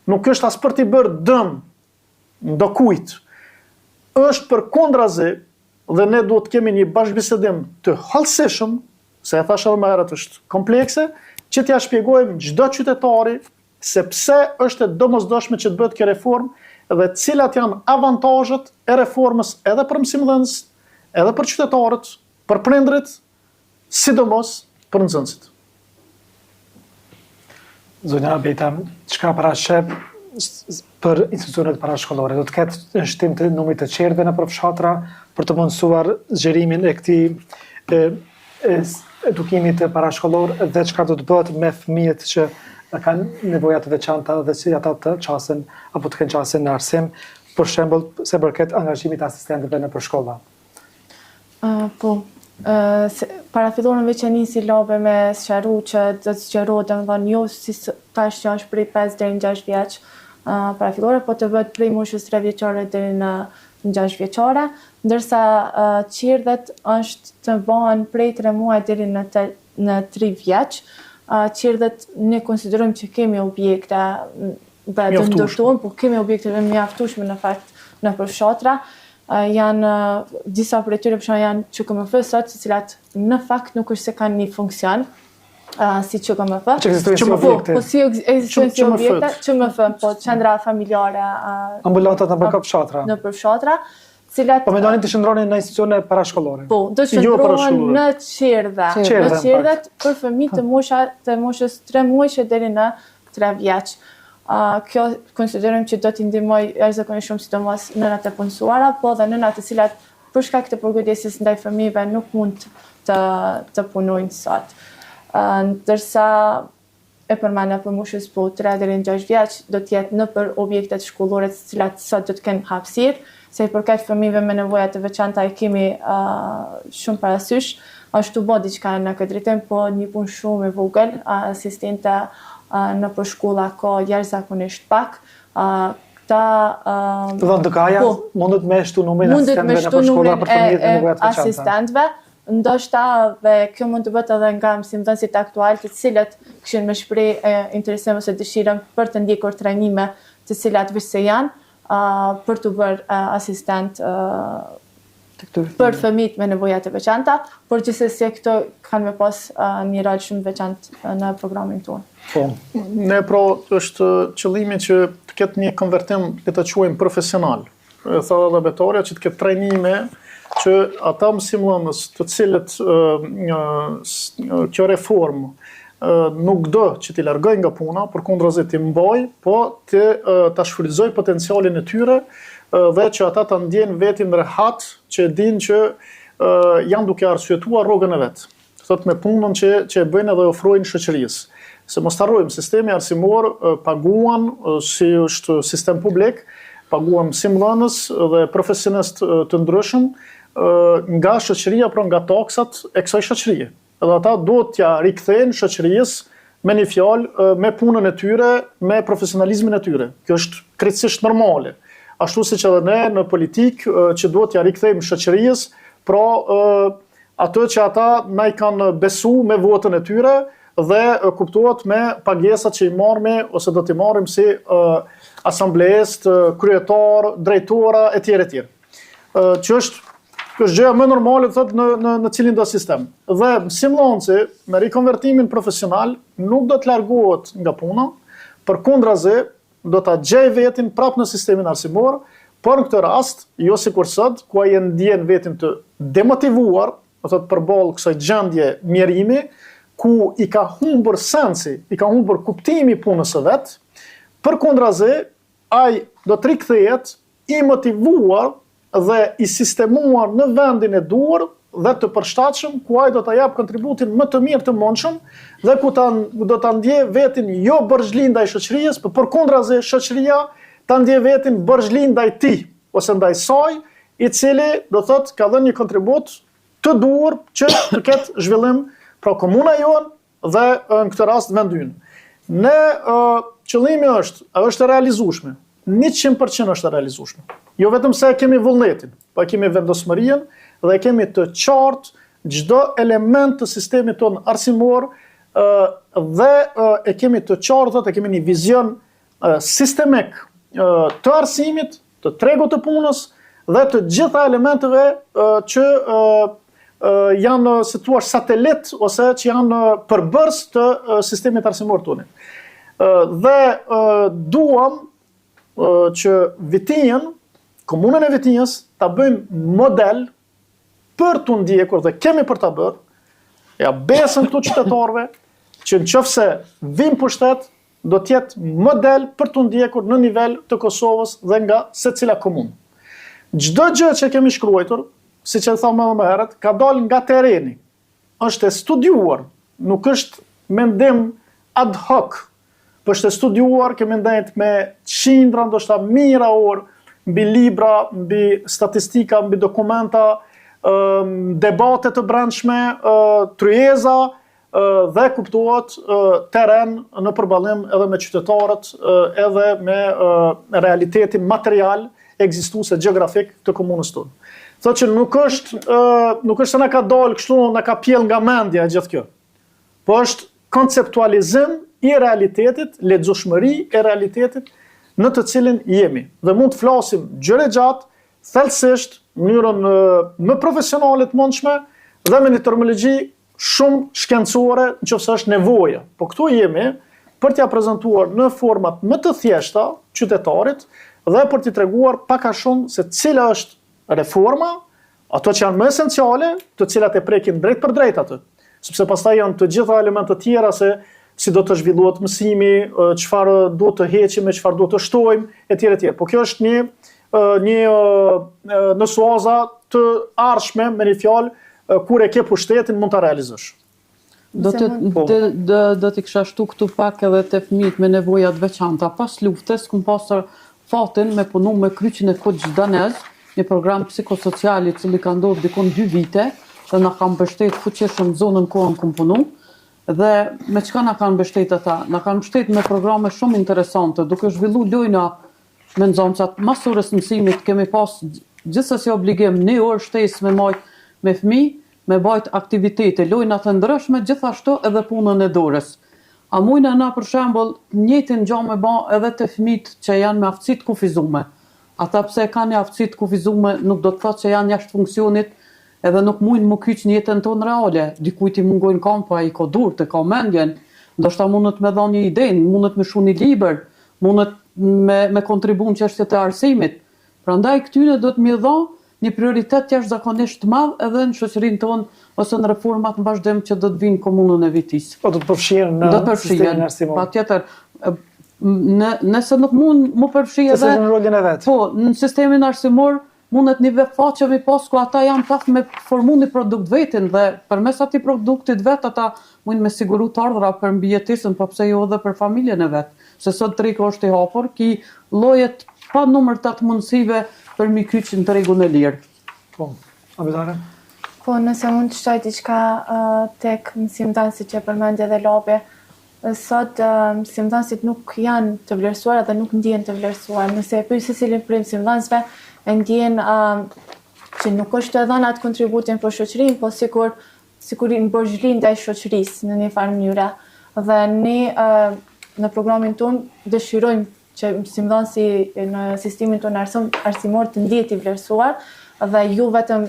nuk është as për t'i bërë dëm ndokujt. Është përkundrazi dhe ne duhet të kemi një bashkëbisedim të hollësishëm, se e thash edhe më herët është komplekse, që t'ja shpjegojmë çdo qytetari se pse është e domosdoshme që të bëhet kjo reformë dhe cilat janë avantazhet e reformës edhe për mësimdhënës, edhe për qytetarët, për prindrit, sidomos për nxënësit. Zonja Beta, çka parashep për institucionet parashkollore? Do të ketë në shtim të numrit të qerdhëve në përfshatra për të mundësuar zgjerimin e këtij edukimit parashkollor dhe çka do të bëhet me fëmijët që kanë nevoja të veçanta dhe si ata të qasin apo të kenë qasin në arsim, për shembull se përket angazhimit të asistentëve në përshkolla. Para fillorën veç e nisi labe me sqaru që do të sqarohet domethënë jo si tash që është prej 5 deri në 6 vjeç para fillore, po të bëhet prej moshës 3 vjeçare deri në 6 vjeçare, ndërsa qerdhet është të bëhen prej 3 muaj deri në 3 vjeç. Qerdhet ne konsiderojmë që kemi objekte të ndërtuar, po kemi objekte të mjaftueshme në fakt në përfshatra. Janë disa prej tyre për shembull janë QKMF sot, të cilat në fakt nuk është se kanë një funksion si QKMF. Po si ekzistojnë si objekte, QMF, po qendra familjare, ambulantat në përfshatra. Në përfshatra, cilat po mendonin të shndronin në institucione parashkollore. Po, do të shndrohen në qerdhe. Në qerdhet për fëmijë të moshës 3 muajsh deri në 3 vjeç. Kjo konsiderojmë që do t'i ndihmoj jashtëzakonisht shumë sidomos nënat e punësuara, po dhe nënat të cilat për shkak të përkujdesjes ndaj fëmijëve nuk mund të punojnë sot. Ndërsa e përmenda për moshës po 3 deri në 6 vjeç do të jetë nëpër objektet shkollore të cilat sot do të kenë hapësirë, se i përket fëmijëve me nevoja të veçanta e kemi shumë parasysh, ashtu bë diçka në këtë drejtim, po një punë shumë e vogël, asistente në për shkolla ka jashtëzakonisht pak. Dhëndëkaja mundet me shtu numrin e asistentëve në për shkolla për fëmijët me nevoja të veçanta. Asistentëve, ndoshta dhe kjo mund të bëhet edhe nga mësimdhënësit aktual të cilët kishin me shpreh interesim ose dëshirën për të ndjekur trajnime të cilat veç se janë për të bërë asistent për fëmijët me nevoja të veçanta, por gjithsesi këto kanë me pas një rol shumë veçantë në programin tonë. Ne pra është qëllimi që të ketë një konvertim, le ta quajmë profesional. Tha edhe Betoria që të ketë trajnime që ata mësimdhënës të cilët kjo reformë nuk do që t'i largojnë nga puna, përkundrazi t'i mbaj, po ta shfrytëzoj potencialin e tyre dhe që ata ta ndjenë vetin rehat që e din që janë duke arsyetuar rrogën e vetë. Thot me punën që e bëjnë edhe ofrojnë shoqërisë. Se mos harrojmë, sistemi arsimor paguan si është sistem publik, paguan mësimdhënës dhe profesionist të ndryshëm nga shoqëria, pra nga taksat e kësaj shoqërie. Edhe ata do t'ja rikthejnë shoqërisë me një fjalë, me punën e tyre, me profesionalizmin e tyre. Kjo është krejtësisht normale. Ashtu siç edhe ne në politikë që duhet t'ja rikthejmë shoqërisë, pra ato që ata na i kanë besu me votën e tyre dhe kuptohet me pagesat që i marrëmi ose do t'i marrim si asamblesë, kryetar, drejtora etj. Që është gjëja më normale thot në cilin do sistem. Dhe mësimdhënësi me rikonvertimin profesional nuk do të largohet nga puna, përkundrazi do ta gjej vetin prapë në sistemin arsimor, por në këtë rast, jo sikur sot, ku ai ndjen vetin të demotivuar, do thot përballë kësaj gjendje mjerimi, ku i ka humbur sensi, i ka humbur kuptimi punës së vet, përkundrazi ai do të rikthehet i motivuar dhe i sistemuar në vendin e duhur dhe të përshtatshëm, ku ai do ta jap kontributin më të mirë të mundshëm dhe ku do ta ndjej vetin jo bërxhli ndaj shoqërisë, por përkundrazi shoqëria ta ndjej vetin bërxhli ndaj tij ose ndaj saj, i cili do thotë ka dhënë një kontribut të duhur që të ketë zhvillim pra komuna jonë dhe në këtë rast vendi ynë. Ne qëllimi është e realizueshme. 100% është e realizueshme. Jo vetëm se kemi vullnetin, po kemi vendosmërinë dhe kemi të qartë çdo element të sistemit ton arsimor dhe e kemi të qartë, e kemi një vizion sistemik të arsimit, të tregut të punës dhe të gjitha elementeve që janë si thua satelit ose që janë përbërës të sistemit arsimor tonë. Dhe duam që Vitinjën, komunën e Vitinjës, ta bëjmë model për të ndjekur dhe kemi për ta bërë, ja besën këtu qytetarëve që nëse vim pushtet, do të jetë model për të ndjekur në nivel të Kosovës dhe nga secila komunë. Çdo gjë që kemi shkruar, siç e thamë më herët, ka dalë nga terreni. Është e studiuar, nuk është mendim ad hoc. Po është e studiuar, kemi ndajt me qindra, ndoshta mijëra orë, mbi libra, mbi statistika, mbi dokumenta, debate të brendshme, tryeza dhe kuptohet terren në përballim edhe me qytetarët, edhe me realitetin material ekzistuese gjeografik të komunës tonë. Thotë që nuk është se na ka dalë kështu, na ka pjell nga mendja gjithë kjo. Po është konceptualizim i realitetit, lexueshmëri e realitetit në të cilin jemi. Dhe mund të flasim gjëre gjatë, thellësisht, në mënyrën më profesionale të mundshme dhe me një terminologji shumë shkencore nëse është nevoja. Po këtu jemi për t'ia prezantuar në format më të thjeshta qytetarit dhe për t'i treguar pak a shumë se cila është reforma, ato që janë më esenciale, të cilat e prekin drejt për drejt atë. Sepse pastaj janë të gjitha elementet tjera se si do të zhvillohet mësimi, çfarë do të heqim, çfarë do të shtojmë, etj. Po kjo është një në suaza të ardhshme, me një fjalë, kur e ke pushtetin mund ta realizosh. Do t'i kisha shtu këtu pak edhe të fëmijët me nevoja të veçanta. Pas luftës, kum pasur fatin me punu me kryqin e Koç Danez, një program psikosocial i cili ka ndodhur dikon 2 vite, që na kanë mbështet fuqishëm zonën kohën kum punu. Dhe me çka na kanë mbështet ata? Na kanë mbështet me programe shumë interesante, duke zhvilluar lojna me nxënësat. Mas orës mësimit kemi pas gjithsesi obligim 1 orë shtesë me majt me fëmijë, me bajt aktivitete, lojna të ndryshme, gjithashtu edhe punën e dorës. A mujna na për shembull njëjtin gjë me bë edhe të fëmijët që janë me aftësi të kufizuar. Ata pse kanë aftësi të kufizuar nuk do të thotë që janë jashtë funksionit edhe nuk mujnë më kyç në jetën tonë reale. Dikujt i mungojnë kampa, i ka durë, ka mendjen, ndoshta mundet me dhënë një ide, mundet me shu një libër, mundet me kontribuar në çështjet e arsimit. Prandaj këtyre do të më dha një prioritet jashtëzakonisht të madh edhe në shoqërinë tonë ose në reformat në vazhdim që do të vinë komunën e Vitis. Po do të përfshihen në sistemin arsimor. Patjetër. Nëse nuk mund më përfshi edhe në rolin e vet. Po, në sistemin arsimor mundet një faqe me pas ku ata janë prap me formu një produkt vetin dhe përmes atij produktit vet ata mund me siguru të ardhra për mbijetisën, po pse jo edhe për familjen e vet. Se sot triku është i hapur, ki llojet pa numër të mundësive për mi kyçin të rregullën e lirë. Po, Abetare? Po, nëse mund të shtoj diçka tek mësimdhënësit që përmendje dhe Lapi, sot mësimdhënësit nuk janë të vlerësuar dhe nuk ndihen të vlerësuar. Nëse e pyet secilin prej mësimdhënësve, e ndjen që nuk është të dhënë atë kontributin për shoqërinë, po sikur i mborzhli ndaj shoqërisë në një farë mënyre. Dhe ne në programin tonë dëshirojmë që mësimdhënësi në sistemin tonë arsimor të ndihet i vlerësuar dhe ju vetëm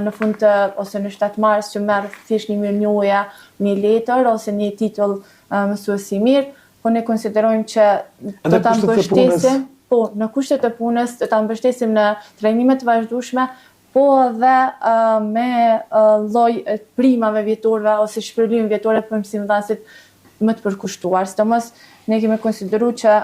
në fund të ose në 7 mars që merr thjesht një mirënjohje, një letër ose një titull mësues i mirë, po ne konsiderojmë që do ta mbështesim, po në kushtet e punës, do ta mbështesim në trajnime të vazhdueshme, po edhe me lloj primave vjetorëve ose shpërblime vjetore për mësimdhënësit më të përkushtuar. Sidomos ne kemi konsideruar që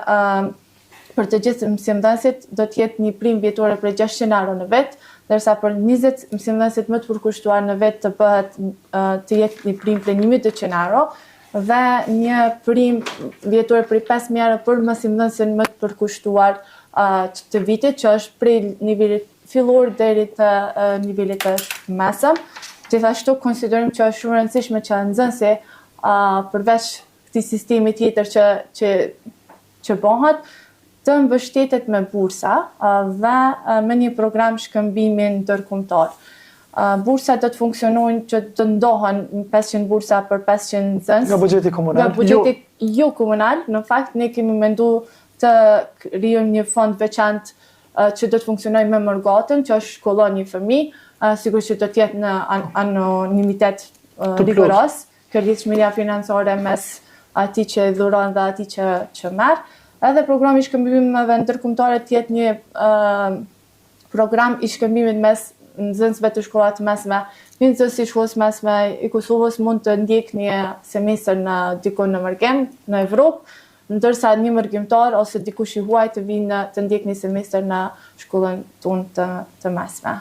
për të gjithë mësimdhënësit do të jetë një prim vjetore për 600 euro në vit, ndërsa për 20 mësimdhënësit më të përkushtuar në vit të jetë një prim për 1200 euro dhe një prim vjetore për 5000 euro për mësimdhënësin më të përkushtuar të vitit, që është prej nivelit fillor deri te nivelit të mesëm. Gjithashtu konsiderojmë që është shumë e rëndësishme që nxënësi përveç këtij sistemi tjetër që bëhet, të mbështetet me bursa dhe me një program shkëmbimi ndërkombëtar. Bursa do të funksionojnë që të ndohen 500 bursa për 500 nxënës. Nga buxheti komunal? Nga buxheti jo komunal. Në fakt, ne kemi menduar të krijojmë një fond veçantë që do të funksionojë me Mërgatën, që është shkollon një fëmijë, sigurisht që do të jetë në anonimitet rigoros, kjo lidhshmëria financiare mes atij që dhuron dhe atij që merr. Edhe programi i shkëmbimeve ndërkombëtare të jetë një program i shkëmbimit mes nxënësve të shkollave të mesme. Një nxënës i shkollës mesme i Kosovës mund të ndjekë një semestër dikon në mërgim në Evropë, ndërsa një mërgjimtar ose dikush i huaj të vinë të ndjekë një semestër në shkollën tonë të mesme.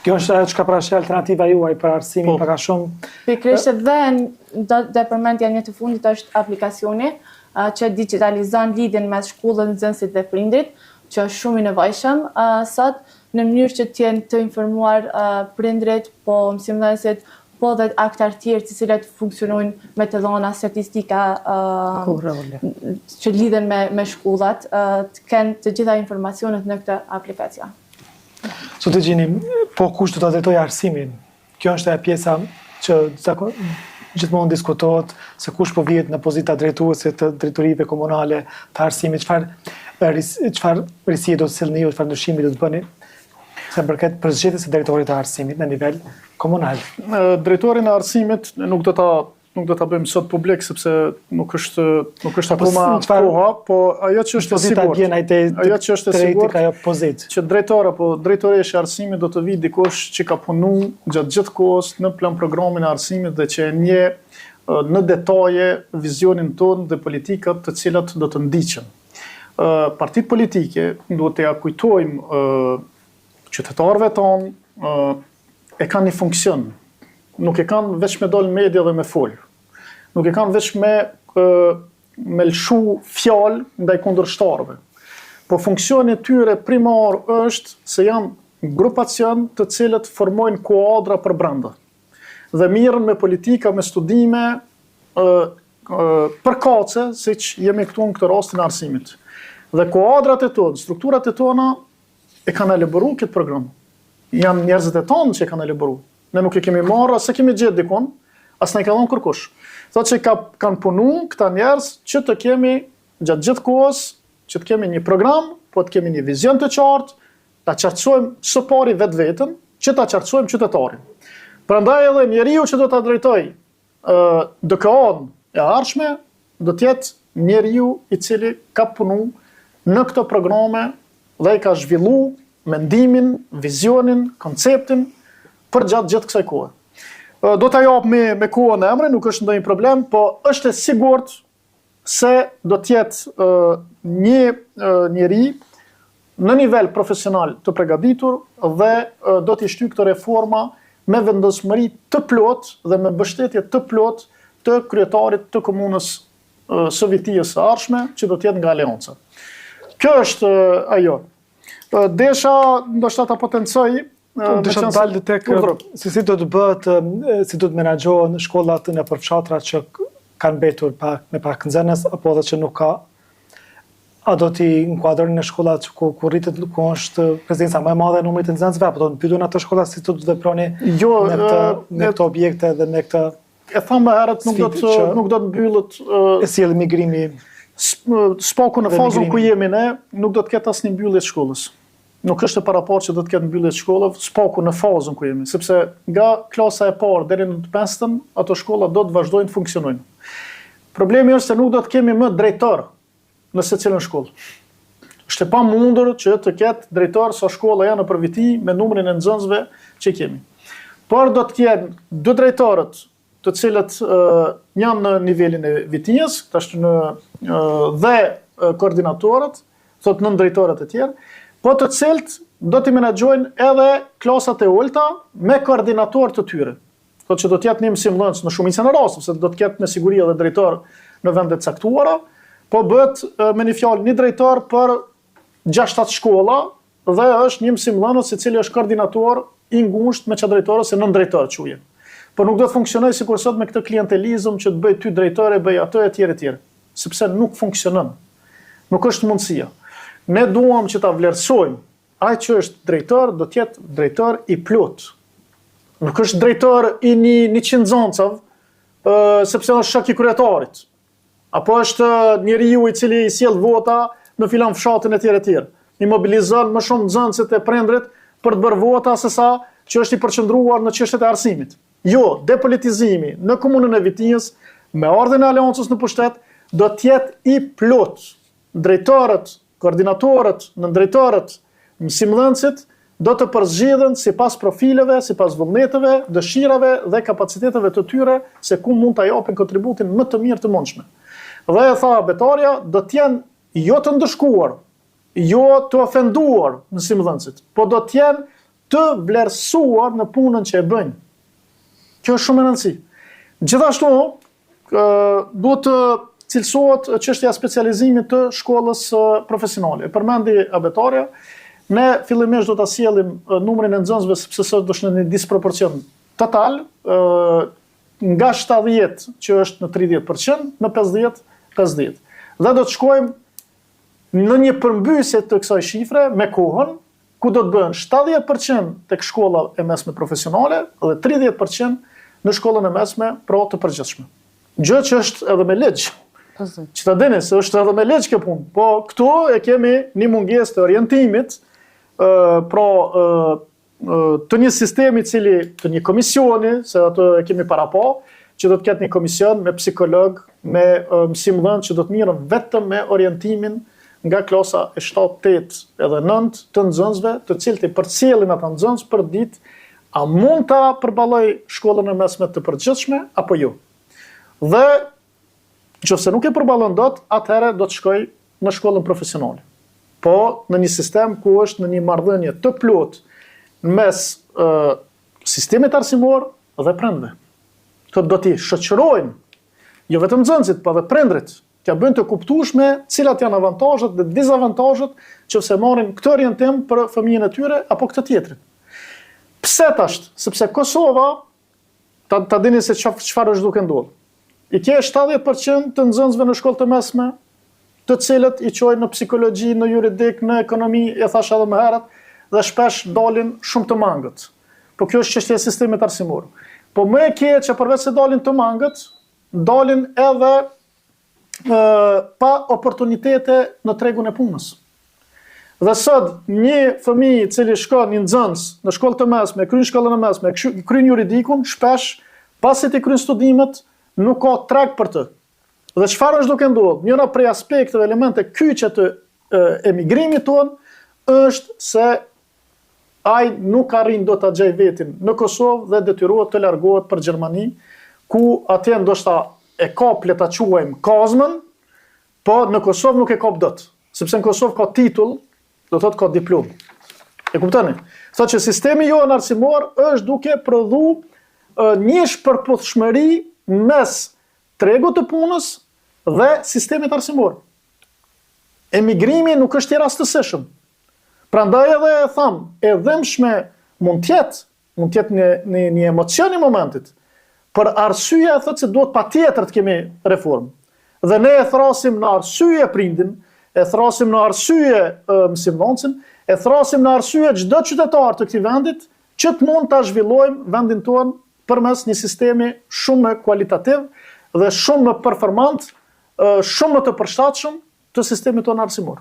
Kjo është ajo çka prashi alternativa juaj për arsimin pak a shumë. Pikërisht dhe përmendja një të fundit është aplikacioni që digitalizon lidhjen mes shkollës, nxënësit dhe prindrit, që është shumë i nevojshëm sot në mënyrë që të jenë të informuar prindrit, po mësimdhënësit, po dhe aktar tjerë të cilët funksionojnë me të dhëna statistika që lidhen me shkollat, të kenë të gjitha informacionet në këtë aplikacion. Sot e gjeni, po kush do ta drejtojë arsimin? Kjo është ajo pjesa që gjithmonë diskutohet se kush po vihet në pozita drejtuese të drejtorive komunale të arsimit, çfarë risie do të sillni ju, çfarë ndryshimi do të bëni se përket përzgjedhjes së drejtorit të arsimit në nivel komunal. Drejtorin e arsimit nuk do ta bëjmë sot publik sepse nuk është akoma koha, po ajo që është e sigurt, ajo pozitë që drejtori apo drejtoresha e arsimit do të vi dikush që ka punuar gjatë gjithë kohës në plan programin e arsimit dhe që e njeh në detaje vizionin tonë dhe politikat të cilat do të ndiqen. Partitë politike duhet t'ja kujtojmë qytetarëve tonë e kanë një funksion. Nuk e kanë veç me dalë në media dhe me folë. Nuk e kanë veç me lëshu fjalë ndaj kundërshtarëve. Po funksioni tyre primar është se janë grupacion të cilët formojnë kuadra për brenda. Dhe mirën me politika, me studime, përkace, si që jemi këtu në këtë rastin e arsimit. Dhe kuadrat e tonë, strukturat e tona e kanë elaboru këtë program. Janë njerëzit e tonë që e kanë elaboru. Ne nuk e kemi marrë, as e kemi gjetë dikon, as ne ka dhënë kërkush. Thotë që kanë punu këta njerëz që të kemi gjatë gjithë kohës, që të kemi një program, po të kemi një vizion të qartë, ta qartësojmë së pari vetveten, që ta qartësojmë qytetarin. Prandaj edhe njeriu që do ta drejtoj DKO-n e ardhshme, do të jetë njeriu i cili ka punu në këto programe dhe i ka zhvillu mendimin, vizionin, konceptin për gjatë gjithë kësaj kohe. Do ta jap me kohën e emrin, nuk është ndonjë problem, po është e sigurt se do të jetë një njeri në nivel profesional të përgatitur dhe do t'i shtyjë këto reforma me vendosmëri të plot dhe me mbështetje të plot të kryetarit të komunës së Vitijës së ardhshme, që do të jetë nga Aleanca. Kjo është ajo. Desha ndoshta ta potencoj Desha të dalë tek si do të bëhet, si do të menaxhohen shkollat në përfshatra që kanë mbetur me pak nxënës apo edhe që nuk ka. A do t'i inkuadroni në shkollat ku rritet ku është prezenca më e madhe e numrit të nxënësve, apo do të pyetun ato shkolla si do të veproni me këto objekte dhe me këtë. E thamë më herët, nuk do të mbyllet e sjellë migrimi. Spaku në fazën ku jemi ne, nuk do të ketë asnjë mbyllje të shkollës. Nuk është e paraparë që do të ketë mbyllje të shkollës, spaku në fazën ku jemi, sepse nga klasa e parë deri në të 5-ën, ato shkolla do të vazhdojnë të funksionojnë. Problemi është se nuk do të kemi më drejtor në secilën shkollë. Është e pamundur që të ketë drejtor sa shkolla janë nëpër viti me numrin e nxënësve që kemi. Por do të kenë dy drejtorët të cilët janë në nivelin e Vitijës, dhe koordinatorët, thot nën drejtorët e tjerë, po të cilët do t'i menaxhojnë edhe klasat e ulta me koordinator të tyre. Thot që do të jetë një mësimdhënës në shumicën e rasteve, se do të ketë me siguri edhe drejtor në vende të caktuara, po bëhet me një fjalë një drejtor për 6-7 shkolla dhe është një mësimdhënës i cili është koordinator i ngushtë me çfarë drejtorës e nën drejtor quhet. Po nuk do të funksionojë sikur sot me këtë klientelizëm që të bëj ty drejtore, bëj ato e tjerë, sepse nuk funksionon. Nuk është mundësia. Ne duam që ta vlerësojmë. Ai që është drejtor do të jetë drejtor i plot. Nuk është drejtor i 100 nxënësave, sepse është shok i kryetarit. Apo është njeriu i cili i sjell vota në filan fshatin e tjerë. I mobilizon më shumë nxënësit e prindrit për të bërë vota se sa që është i përqendruar në çështjet e arsimit. Jo, depolitizimi në komunën e Vitijës, me ardhen e Aleancës në pushtet, do të jetë i plot. Drejtorët, koordinatorët, nëndrejtorët, mësimdhënësit do të përzgjedhen sipas profileve, sipas vullneteve, dëshirave dhe kapaciteteve të tyre se ku mund ta japin kontributin më të mirë të mundshme. Dhe e tha betarja, do të jenë jo të ndëshkuar, jo të ofenduar mësimdhënësit, po do të jenë të vlerësuar në punën që e bëjnë. Kjo është shumë e rëndësishme. Gjithashtu, duhet të cilësohet çështja e specializimit të shkollës profesionale. Përmendi betarja, ne fillimisht do ta sjellim numrin e nxënësve sepse sot do të në një disproporcion total, nga 70 që është në 30%, në 50. Dhe do të shkojmë në një përmbysje të kësaj shifre me kohën, ku do të bëhen 70% tek shkolla e mesme profesionale dhe 30% në shkollën e mesme pra të përgjithshme. Gjë që është edhe me ligj. Që ta dini se është edhe me ligj kjo punë, po këtu e kemi një mungesë të orientimit, të një sistemi të një komisioni, se ato e kemi para pa, që do të ketë një komision me psikolog, me mësimdhënë që do të mirën vetëm me orientimin nga klasa e 7, 8 edhe 9 të nxënësve, të cilët i përcjellin ata nxënës për ditë, a mund ta përballoj shkollën e mesme të përgjithshme apo jo. Dhe nëse nuk e përballon dot, atëherë do të shkoj në shkollën profesionale. Po në një sistem ku është në një marrëdhënie të plotë mes sistemit arsimor dhe prindve. Të do t'i shoqërojnë jo vetëm nxënësit, po edhe prindrit, t'ja bëjnë të kuptueshme cilat janë avantazhet dhe dizavantazhet nëse marrin këtë orientim për fëmijën e tyre apo këtë tjetrin. Pse tash? Sepse Kosova, ta dini se çfarë është duke ndodhur. I ke 70% të nxënësve në shkollë të mesme, të cilët i çojnë në psikologji, në juridik, në ekonomi, e thash edhe më herët, dhe shpesh dalin shumë të mangët. Po kjo është çështja e sistemit arsimor. Po më e keq që përveç se dalin të mangët, dalin edhe pa oportunitete në tregun e punës. Dhe sot një fëmijë i cili shkon një nxënës në shkollë të mesme, kryen shkollën e mesme, kryen juridikun, shpesh pasi të kryen studimet, nuk ka treg për të. Dhe çfarë është duke ndodhur? Njëra prej aspekteve, elemente kyçe të emigrimit ton është se ai nuk arrin do ta gjej vetin në Kosovë dhe detyrohet të largohet për Gjermani, ku atje ndoshta e kap le ta quajmë kazmën, po në Kosovë nuk e kap dot, sepse në Kosovë ka titull, do thotë ka diplomë. E kuptoni? Thotë që sistemi jonë arsimor është duke prodhuar një shpërputhshmëri mes tregut të punës dhe sistemit arsimor. Emigrimi nuk është i rastësishëm. Prandaj edhe e tham, e dhëmshme mund tjetë një emocion i momentit, për arsye e thotë se duhet patjetër të kemi reformë. Dhe ne e thrasim në arsye prindin, e thrasim në arsye mësimdhënësin, e thrasim në arsye çdo qytetar të këtij vendit që të mund ta zhvillojmë vendin tonë përmes një sistemi shumë më kualitativ dhe shumë më performant, shumë më të përshtatshëm të sistemit tonë arsimor.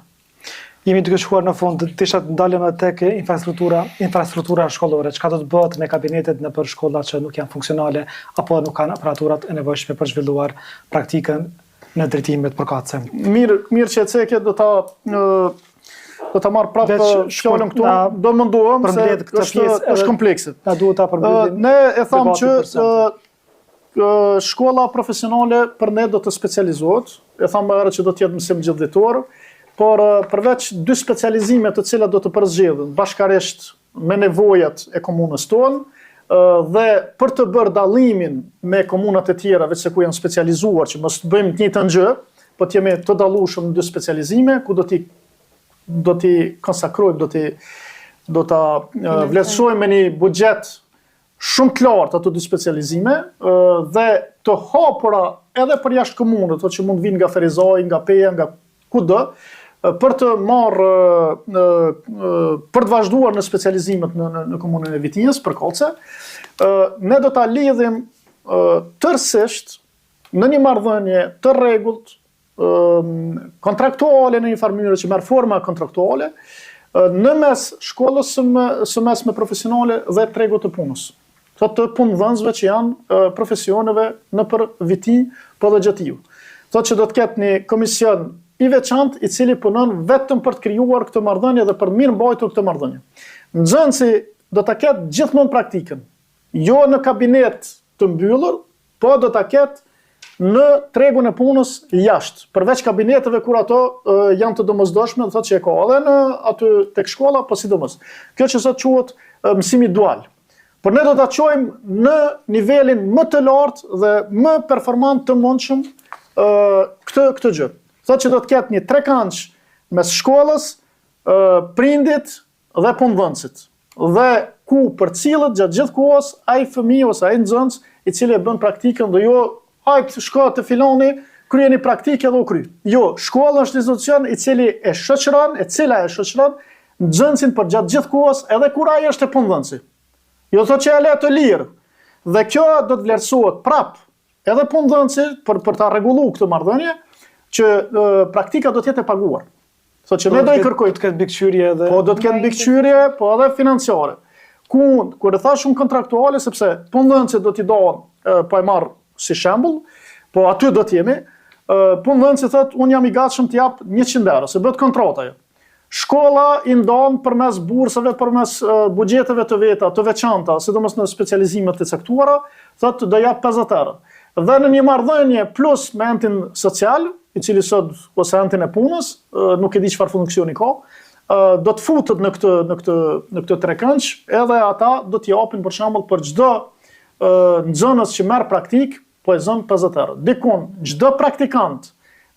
Jemi duke shkuar në fund, të isha të ndalem edhe tek infrastruktura shkollore, çka do të bëhet me kabinetet në për shkolla që nuk janë funksionale apo nuk kanë aparaturat e nevojshme për zhvilluar praktikën në drejtimet përkatëse. Mirë që e ceke do ta marr prapë fjalën këtu, do munduam se është komplekse. Na duhet ta përmbyllim. Ne e tham që shkolla profesionale për ne do të specializohet, e tham më herët që do të jetë mësim gjithditor, por përveç dy specializime të cilat do të përzgjedhen bashkarisht me nevojat e komunës tonë dhe për të bërë dallimin me komunat e tjera veçse ku janë specializuar, që mos bëjmë të njëjtën gjë, po të jemi të dallueshëm në dy specializime ku do t'i konsakrojmë, do ta vlerësojmë me një buxhet shumë të lartë ato dy specializime dhe të hapura edhe për jashtë komunës, ato që mund vinë nga Ferizaj, nga Peja, nga kudo, për të për të vazhduar në specializimet në komunën e Vitinjës, për Kolce, ne do ta lidhim tërësisht në një marrëdhënie të rregullt, kontraktuale në një farë mënyrë që merr forma kontraktuale, në mes shkollës së mesme profesionale dhe tregut të punës. Thotë të punëdhënësve që janë profesioneve në për Vitinj, po dhe Gjatiu. Thotë që do të ketë një komision i veçantë i cili punon vetëm për të krijuar këtë marrëdhënie dhe për mirëmbajtur këtë marrëdhënie. Nxënësi do ta ketë gjithmonë praktikën, jo në kabinet të mbyllur, po do ta ketë në tregun e punës jashtë, përveç kabineteve kur ato janë të domosdoshme, do thotë që e ka edhe në aty tek shkolla, po sidomos. Kjo që sot quhet mësimi dual. Por ne do ta çojmë në nivelin më të lartë dhe më performant të mundshëm këtë gjë. Thotë që do të ketë një trekanç mes shkollës, prindit dhe punëdhënësit. Dhe ku përcillet gjatë gjithë kohës ai fëmijë ose ai nxënës i cili e bën praktikën dhe jo hajt shko të filoni, kryeni praktikë edhe u kry. Jo, shkolla është institucion i cili e shoqëron, e cila e shoqëron nxënësin për gjatë gjithë kohës edhe kur ai është e punëdhënësi. Jo thotë që e le të lirë. Dhe kjo do të vlerësohet prap edhe punëdhënësit për ta rregulluar këtë marrëdhënie, që praktika do të jetë e paguar. Thotë që ne do i kërkojmë të ketë mbikëqyrje edhe po do të ketë mbikëqyrje, po edhe financiare. Kur e thash shumë kontraktuale sepse punëdhënësit do t'i dahen po e marr si shembull, po aty do të jemi, punëdhënësi thotë unë jam i gatshëm të jap 100 euro, se bëhet kontrata ajo. Shkolla i ndon përmes bursave, përmes buxheteve të veta, të veçanta, sidomos në specializimet të caktuara, thotë do jap 50 euro. Dhe në një marrëdhënie plus me entin social, i cili sot ose antin e punës, nuk e di çfarë funksioni ka, do të futet në këtë trekënç, edhe ata do t'i japin për shembull për çdo nxënës që merr praktik, po e zon 50 euro. Dikon çdo praktikant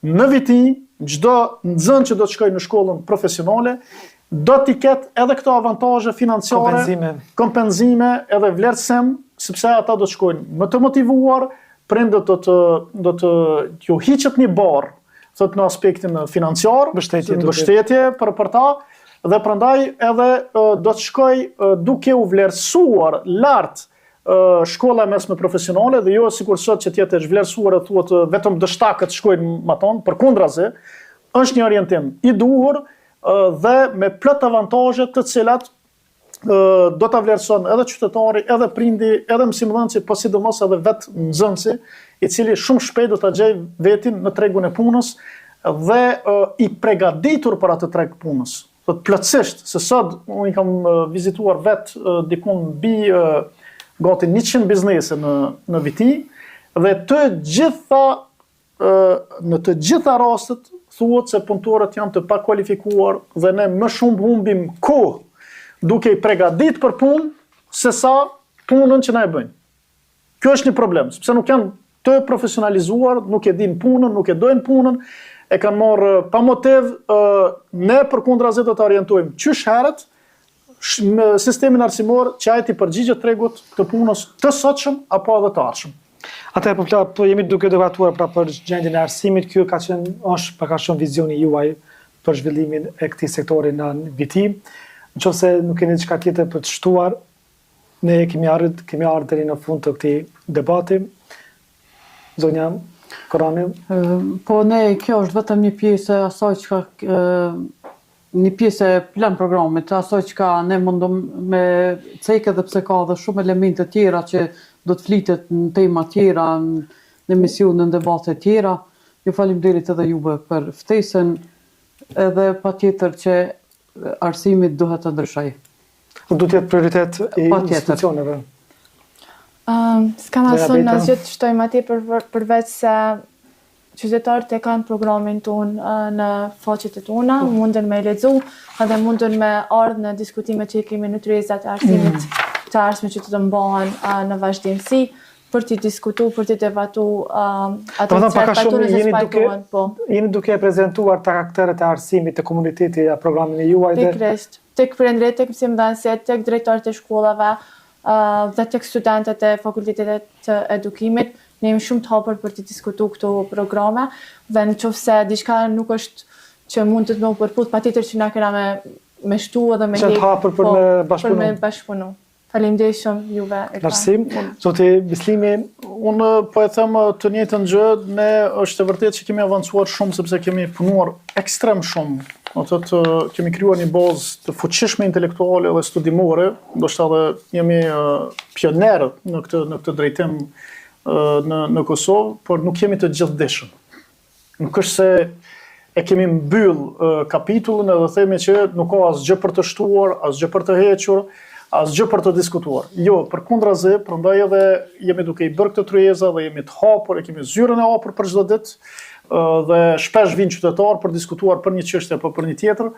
në viti, çdo nxënë që do të shkojë në shkollën profesionale, do t'i ketë edhe këto avantazhe financiare, kompenzime edhe vlerësim, sepse ata do të shkojnë më të motivuar, prindët do të ju hiqet një barë, thot në aspektin financiar, mbështetje për ta, dhe prandaj edhe do të shkoj duke u vlerësuar lart shkolla e mesme profesionale, dhe jo sikur sot që tjetë është vlerësuar e thuat vetëm dështakët shkojnë më tonë, përkundrazi, është një orientim i duhur dhe me plot avantazhe të cilat do ta vlerëson edhe qytetari, edhe prindi, edhe mësimdhënësi, po sidomos edhe vetë nxënësi, i cili shumë shpejt do ta gjejë vetin në tregun e punës dhe i përgatitur për atë treg punës. Thot plotësisht, se sot unë kam vizituar vetë dikun mbi gati 100 biznese në viti, dhe në të gjitha rastet thuhet se punëtorët janë të pakualifikuar dhe ne më shumë humbim kohë duke i përgatitur për punë se sa punën që na e bëjnë. Kjo është një problem, sepse nuk janë të profesionalizuar, nuk e dinë punën, nuk e dojnë punën, e kanë marrë pa motiv, ne përkundrazi do të orientojmë qysh herët sistemin arsimor që ai t'i përgjigjet tregut të punës të sotshëm apo edhe të ardhshëm. Atëherë po jemi duke debatuar pra për gjendjen e arsimit, kjo është pak a shumë vizioni juaj për zhvillimin e këtij sektori në viti. Nëse nuk keni diçka tjetër për të shtuar, ne kemi ardhur deri në fund të këtij debati. Zonja Korani. Po kjo është vetëm një pjesë e asaj çka një pjesë e plan programit, asaj çka ne mundom me cekë, edhe pse ka edhe shumë elemente tjera që do të flitet në tema tjera, në emisione, në debate tjera. Ju faleminderit edhe juve për ftesën, edhe patjetër që arsimit duhet të ndryshojë. Do të jetë prioritet i institucioneve. S'kam asnjë asgjë të shtojmë atje përveç se qytetarët e kanë programin tonë në faqet e tona, mundën me lexu, edhe mundën me ardhë në diskutime që kemi në tryezat e arsimit të ardhshme që të mbahen në vazhdimsi, për t'i diskutu, për t'i debatu ato që spajtohen. Jeni duke prezantuar të karakteret e arsimit të komunitetit e programin e juaj. Pikërisht, tek prindërit, tek mësimdhënësit, tek drejtorët e shkollave dhe tek studentët e fakultetet të edukimit, ne jemi shumë të hapur për të diskutuar këto programe, dhe nëse diçka nuk është që mund të më përputh, patjetër që na kena me shtu edhe me për me bashkëpunu. Faleminderit shumë juve. Narsim, zoti Bislimi, unë po e them të njëjtën gjë, ne është e vërtetë që kemi avancuar shumë sepse kemi punuar ekstrem shumë. Kemi krijuar një bazë të fuqishme intelektuale dhe studimore, ndoshta edhe jemi pionerë në këtë drejtim në Kosovë, por nuk jemi të gjithdijshëm. Nuk është se e kemi mbyll kapitullin edhe themi që nuk ka asgjë për të shtuar, asgjë për të hequr, asgjë për të diskutuar. Jo, përkundrazi, prandaj edhe jemi duke i bërë këtë tryeza dhe jemi të hapur, e kemi zyrën e hapur për çdo ditë, dhe shpesh vinë qytetarë për diskutuar për një çështje apo për një tjetër.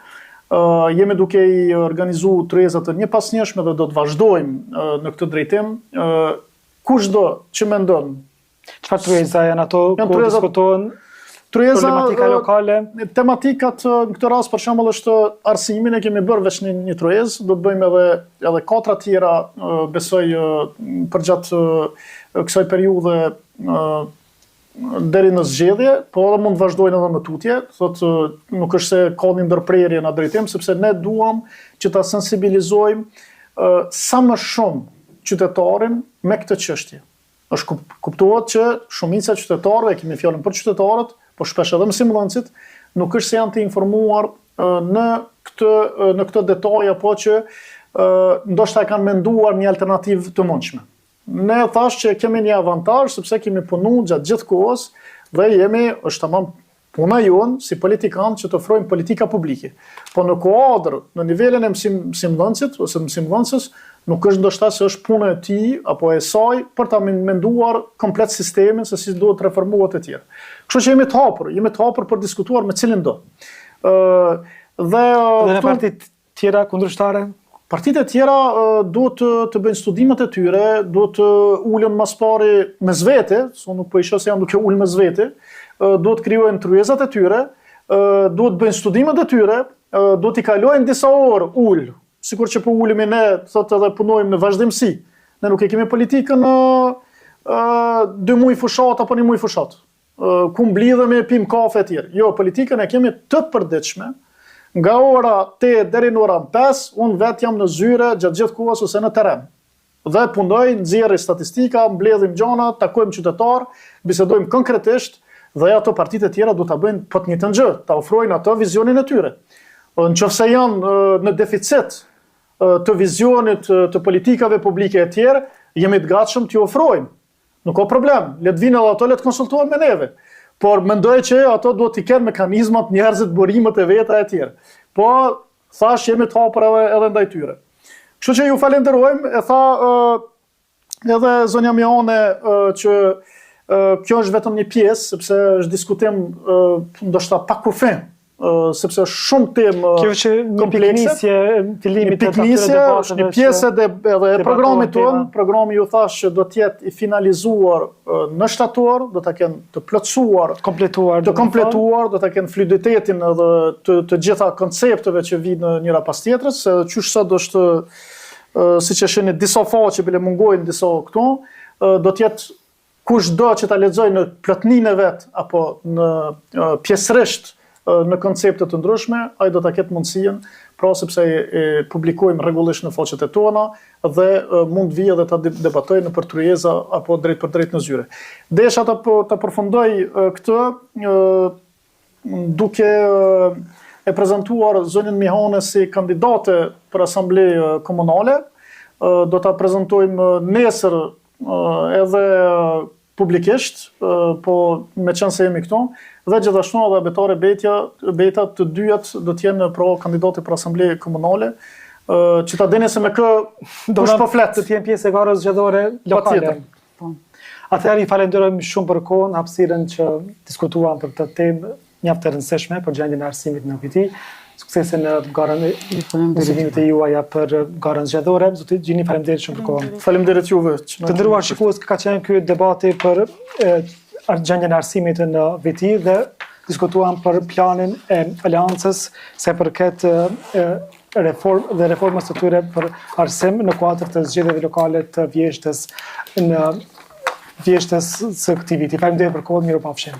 Jemi duke i organizuar tryeza të njëpasnjëshme dhe do të vazhdojmë në këtë drejtim. Kushdo që mendon. Çfarë tryeza janë ato ku diskutohen problematika lokale? Tematikat në këtë rast për shembull është arsimin, e kemi bërë veç një tryezë, do të bëjmë edhe 4 tjera, besoj përgjatë kësaj periudhe deri në zgjedhje, po edhe mund të vazhdojnë edhe më tutje. Nuk është se ka një ndërprerje në drejtim, sepse ne duam që ta sensibilizojmë sa më shumë qytetarin me këtë çështje. Është kuptohet që shumica e qytetarëve, kemi fjalën për qytetarët, po shpesh edhe mësimdhënësit, nuk është se janë të informuar në këtë detaj, apo që ndoshta e kanë menduar një alternativë të mundshme. Ne thash që kemi një avantazh sepse kemi punuar gjatë gjithë kohës dhe është tamam Puna jonë si politikanë që të ofrojmë politika publike. Po në kuadër, në nivelin e mësimdhënësit ose mësimdhënësës, nuk është ndoshta se është puna e tij apo e saj për ta menduar komplet sistemin se si duhet reformohet e tjerë. Kështu që jemi të hapur për diskutuar me cilin do. Dhe në partit tjera kundërshtare? Partitë e tjera duhet të bëjnë studimet e tyre, duhet të ulën mas pari me zvete, so nuk po i shoh se janë duke ulë me zvete, duhet krijojnë tryezat e tyre, duhet bëjnë studimet e tyre, duhet i kalojnë disa orë ulë, sikur që po ulemi ne, thotë edhe punojmë në vazhdimsi. Ne nuk e kemi politikën 2 muaj fushat apo 1 muaj fushat. Ku mblidhemi, pim kafe e tjerë. Jo, politikën e kemi të përditshme. Nga ora 8 deri në orën 5, unë vetë jam në zyre gjatë gjithë kohës ose në teren. Dhe punoj, nxjerrim statistika, mbledhim gjana, takojmë qytetar, bisedojmë konkretisht dhe ato partitë e tjera do ta bëjnë po të njëjtën gjë, ta ofrojnë ato vizionin e tyre. Nëse janë në deficit të vizionit të politikave publike e tjerë, jemi të gatshëm t'ju ofrojmë. Nuk ka problem, le të vinë edhe ato, le të konsultohen me neve. Por mendoj që ato duhet t'i kenë mekanizmat, njerëzit, burimet e veta e tjerë. Po, thash jemi të hapur edhe ndaj tyre. Kështu që ju falenderojmë, e tha edhe zonja Miane që kjo është vetëm një pjesë, sepse është diskutim ndoshta pa kufim, sepse është shumë temë komplekse. Një piknisje është një pjesë edhe e programit tonë. Programi ju thash që do të jetë i finalizuar në shtator, do ta kenë të plotësuar, të kompletuar, do ta kenë fluiditetin edhe të gjitha koncepteve që vijnë njëra pas tjetrës, se qysh sot është siç e shihni disa faqe bile mungojnë disa këtu, do të jetë kushdo që ta lexojë në plotninë e vet apo në pjesërisht në koncepte të ndryshme, ai do ta ketë mundësinë, pra sepse e publikojmë rregullisht në faqet e tona dhe mund vijë edhe ta debatojë në për tryeza apo drejt për drejt në zyre. Desha ta përfundoj këtë duke e prezantuar zonën Mihane si kandidate për asamble komunale. Do ta prezantojmë nesër edhe publikisht, po me qenë se jemi këtu, dhe gjithashtu edhe Betare Beta të dyjat do të jenë pro kandidate për asambleje komunale, që ta dini se me kë kush po flet. Do të jenë pjesë e garës zgjedhore lokale. Atëherë i falenderojmë shumë për kohën, hapësirën që diskutuam për këtë temë mjaft të rëndësishme për gjendjen e arsimit në viti. Suksese në garën e mësimit e juaja për garën zgjedhore. Zoti Gjini, faleminderit shumë për kohën. Faleminderit juve. Të nderuar shikues, ka qenë ky debati për gjendjen e arsimit në viti dhe diskutuam për planin e aleancës se përket reformës të tyre për arsim në kuadër të zgjedhjeve lokale të vjeshtës së këtij viti. Faleminderit për kohën, mirupafshim.